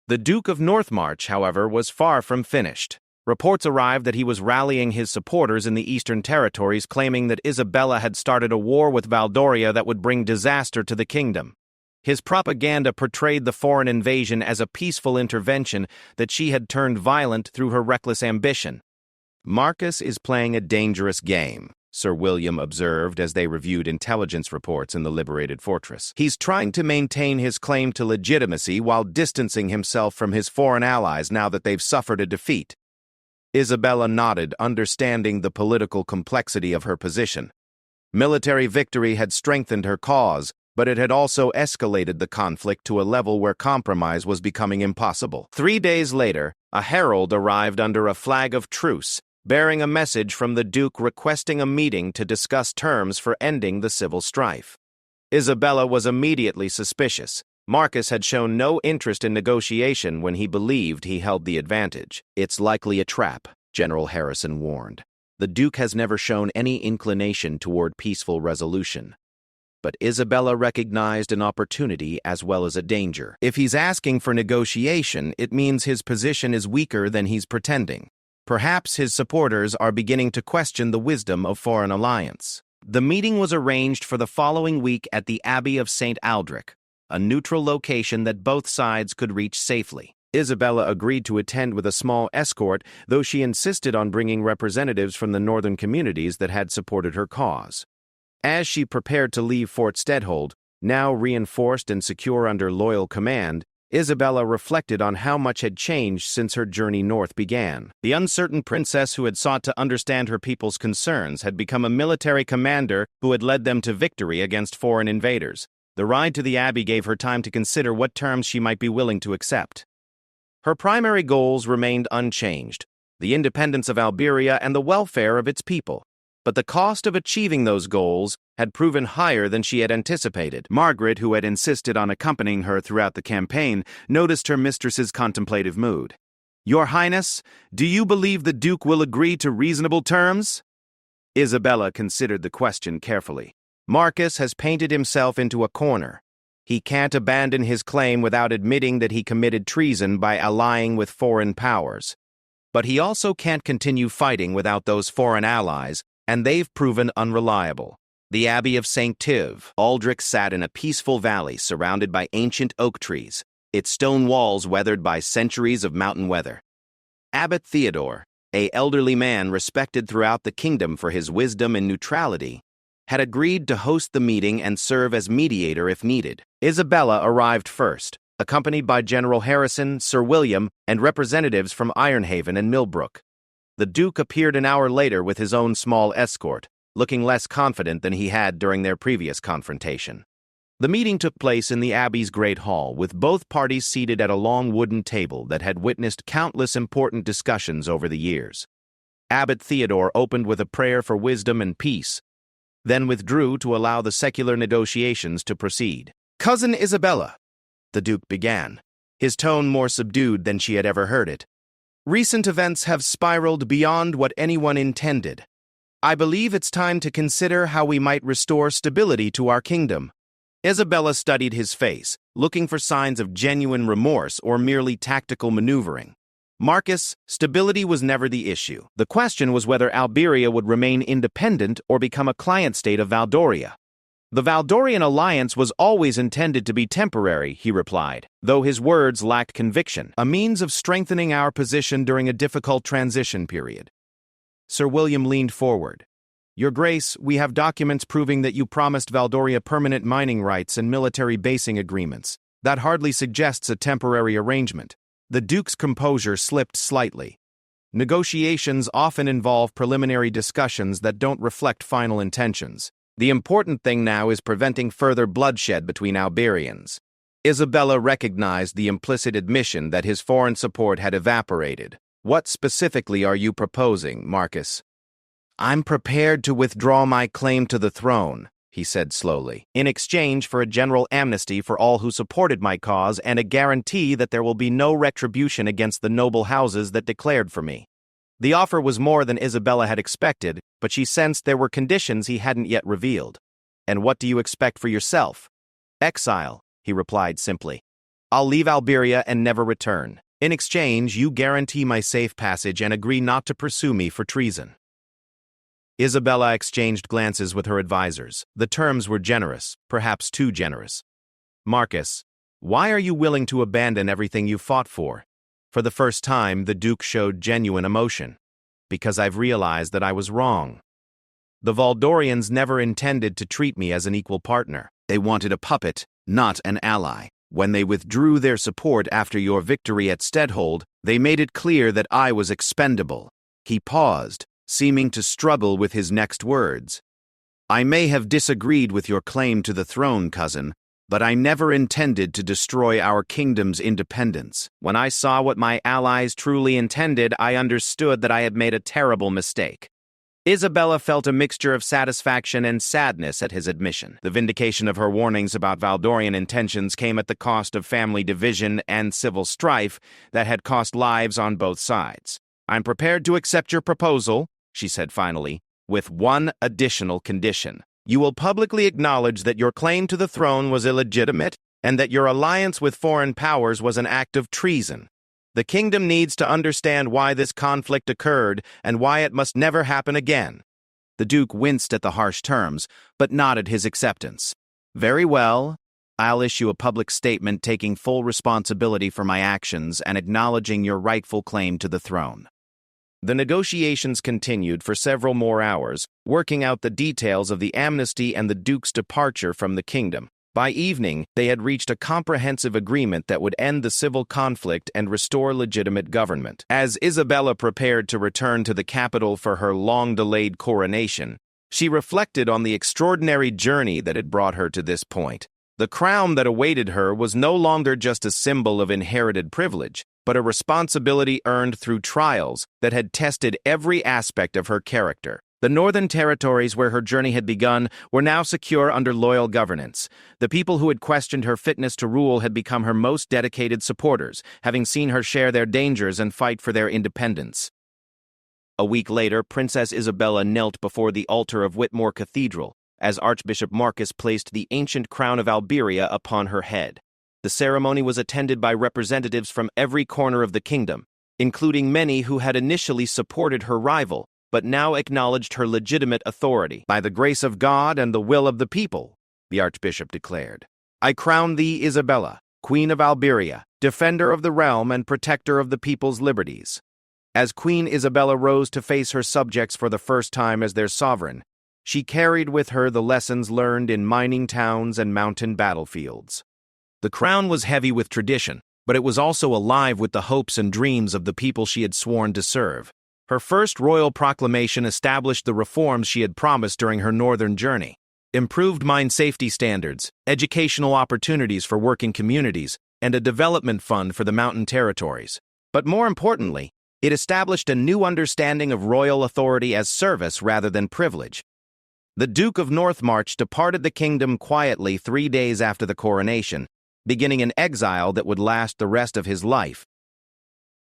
The Duke of Northmarch, however, was far from finished. Reports arrived that he was rallying his supporters in the eastern territories, claiming that Isabella had started a war with Valdoria that would bring disaster to the kingdom. His propaganda portrayed the foreign invasion as a peaceful intervention, that she had turned violent through her reckless ambition. Marcus is playing a dangerous game, Sir William observed as they reviewed intelligence reports in the liberated fortress. He's trying to maintain his claim to legitimacy while distancing himself from his foreign allies now that they've suffered a defeat. Isabella nodded, understanding the political complexity of her position. Military victory had strengthened her cause, but it had also escalated the conflict to a level where compromise was becoming impossible. 3 days later, a herald arrived under a flag of truce, bearing a message from the Duke requesting a meeting to discuss terms for ending the civil strife. Isabella was immediately suspicious. Marcus had shown no interest in negotiation when he believed he held the advantage. It's likely a trap, General Harrison warned. The Duke has never shown any inclination toward peaceful resolution. But Isabella recognized an opportunity as well as a danger. If he's asking for negotiation, it means his position is weaker than he's pretending. Perhaps his supporters are beginning to question the wisdom of foreign alliance. The meeting was arranged for the following week at the Abbey of St. Aldrich, a neutral location that both sides could reach safely. Isabella agreed to attend with a small escort, though she insisted on bringing representatives from the northern communities that had supported her cause. As she prepared to leave Fort Stedhold, now reinforced and secure under loyal command, Isabella reflected on how much had changed since her journey north began. The uncertain princess who had sought to understand her people's concerns had become a military commander who had led them to victory against foreign invaders. The ride to the Abbey gave her time to consider what terms she might be willing to accept. Her primary goals remained unchanged: the independence of Alberia and the welfare of its people. But the cost of achieving those goals had proven higher than she had anticipated. Margaret, who had insisted on accompanying her throughout the campaign, noticed her mistress's contemplative mood. "Your Highness, do you believe the Duke will agree to reasonable terms?" Isabella considered the question carefully. Marcus has painted himself into a corner. He can't abandon his claim without admitting that he committed treason by allying with foreign powers. But he also can't continue fighting without those foreign allies, and they've proven unreliable. The Abbey of St. Tiv. Aldrich sat in a peaceful valley surrounded by ancient oak trees, its stone walls weathered by centuries of mountain weather. Abbot Theodore, an elderly man respected throughout the kingdom for his wisdom and neutrality, had agreed to host the meeting and serve as mediator if needed. Isabella arrived first, accompanied by General Harrison, Sir William, and representatives from Ironhaven and Millbrook. The Duke appeared an hour later with his own small escort, looking less confident than he had during their previous confrontation. The meeting took place in the Abbey's Great Hall, with both parties seated at a long wooden table that had witnessed countless important discussions over the years. Abbot Theodore opened with a prayer for wisdom and peace, then withdrew to allow the secular negotiations to proceed. "Cousin Isabella," the Duke began, his tone more subdued than she had ever heard it. "Recent events have spiraled beyond what anyone intended. I believe it's time to consider how we might restore stability to our kingdom." Isabella studied his face, looking for signs of genuine remorse or merely tactical maneuvering. Marcus, stability was never the issue. The question was whether Alberia would remain independent or become a client state of Valdoria. The Valdorian alliance was always intended to be temporary, he replied, though his words lacked conviction, a means of strengthening our position during a difficult transition period. Sir William leaned forward. Your Grace, we have documents proving that you promised Valdoria permanent mining rights and military basing agreements. That hardly suggests a temporary arrangement. The Duke's composure slipped slightly. Negotiations often involve preliminary discussions that don't reflect final intentions. The important thing now is preventing further bloodshed between Alberians. Isabella recognized the implicit admission that his foreign support had evaporated. What specifically are you proposing, Marcus? I'm prepared to withdraw my claim to the throne, he said slowly, in exchange for a general amnesty for all who supported my cause and a guarantee that there will be no retribution against the noble houses that declared for me. The offer was more than Isabella had expected, but she sensed there were conditions he hadn't yet revealed. And what do you expect for yourself? Exile, he replied simply. I'll leave Alberia and never return. In exchange, you guarantee my safe passage and agree not to pursue me for treason. Isabella exchanged glances with her advisors. The terms were generous, perhaps too generous. Marcus, why are you willing to abandon everything you fought for? For the first time, the Duke showed genuine emotion. Because I've realized that I was wrong. The Valdorians never intended to treat me as an equal partner. They wanted a puppet, not an ally. When they withdrew their support after your victory at Steadhold, they made it clear that I was expendable. He paused, seeming to struggle with his next words. I may have disagreed with your claim to the throne, cousin, but I never intended to destroy our kingdom's independence. When I saw what my allies truly intended, I understood that I had made a terrible mistake. Isabella felt a mixture of satisfaction and sadness at his admission. The vindication of her warnings about Valdorian intentions came at the cost of family division and civil strife that had cost lives on both sides. I'm prepared to accept your proposal, she said finally, with one additional condition. You will publicly acknowledge that your claim to the throne was illegitimate and that your alliance with foreign powers was an act of treason. The kingdom needs to understand why this conflict occurred and why it must never happen again. The Duke winced at the harsh terms, but nodded his acceptance. Very well. I'll issue a public statement taking full responsibility for my actions and acknowledging your rightful claim to the throne. The negotiations continued for several more hours, working out the details of the amnesty and the Duke's departure from the kingdom. By evening, they had reached a comprehensive agreement that would end the civil conflict and restore legitimate government. As Isabella prepared to return to the capital for her long-delayed coronation, she reflected on the extraordinary journey that had brought her to this point. The crown that awaited her was no longer just a symbol of inherited privilege, but a responsibility earned through trials that had tested every aspect of her character. The northern territories where her journey had begun were now secure under loyal governance. The people who had questioned her fitness to rule had become her most dedicated supporters, having seen her share their dangers and fight for their independence. A week later, Princess Isabella knelt before the altar of Whitmore Cathedral, as Archbishop Marcus placed the ancient crown of Alberia upon her head. The ceremony was attended by representatives from every corner of the kingdom, including many who had initially supported her rival, but now acknowledged her legitimate authority. By the grace of God and the will of the people, the Archbishop declared, I crown thee, Isabella, Queen of Alberia, defender of the realm and protector of the people's liberties. As Queen Isabella rose to face her subjects for the first time as their sovereign, she carried with her the lessons learned in mining towns and mountain battlefields. The crown was heavy with tradition, but it was also alive with the hopes and dreams of the people she had sworn to serve. Her first royal proclamation established the reforms she had promised during her northern journey. Improved mine safety standards, educational opportunities for working communities, and a development fund for the mountain territories. But more importantly, it established a new understanding of royal authority as service rather than privilege. The Duke of Northmarch departed the kingdom quietly 3 days after the coronation, beginning an exile that would last the rest of his life.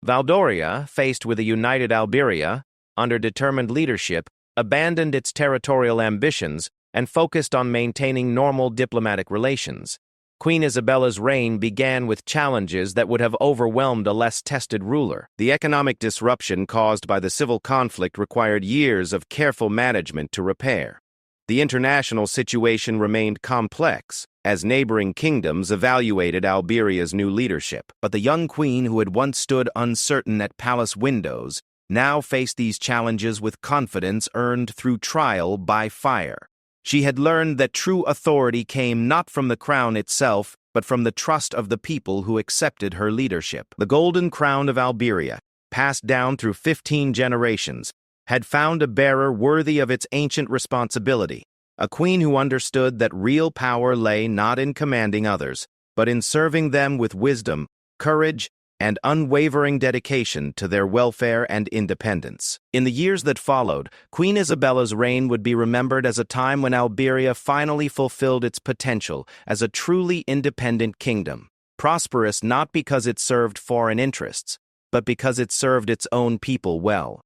Valdoria, faced with a united Alberia, under determined leadership, abandoned its territorial ambitions and focused on maintaining normal diplomatic relations. Queen Isabella's reign began with challenges that would have overwhelmed a less tested ruler. The economic disruption caused by the civil conflict required years of careful management to repair. The international situation remained complex, as neighboring kingdoms evaluated Alberia's new leadership. But the young queen who had once stood uncertain at palace windows now faced these challenges with confidence earned through trial by fire. She had learned that true authority came not from the crown itself, but from the trust of the people who accepted her leadership. The golden crown of Alberia, passed down through 15 generations, had found a bearer worthy of its ancient responsibility, a queen who understood that real power lay not in commanding others, but in serving them with wisdom, courage, and unwavering dedication to their welfare and independence. In the years that followed, Queen Isabella's reign would be remembered as a time when Alberia finally fulfilled its potential as a truly independent kingdom, prosperous not because it served foreign interests, but because it served its own people well.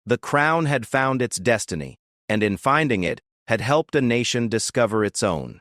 The crown had found its destiny, and in finding it, had helped a nation discover its own.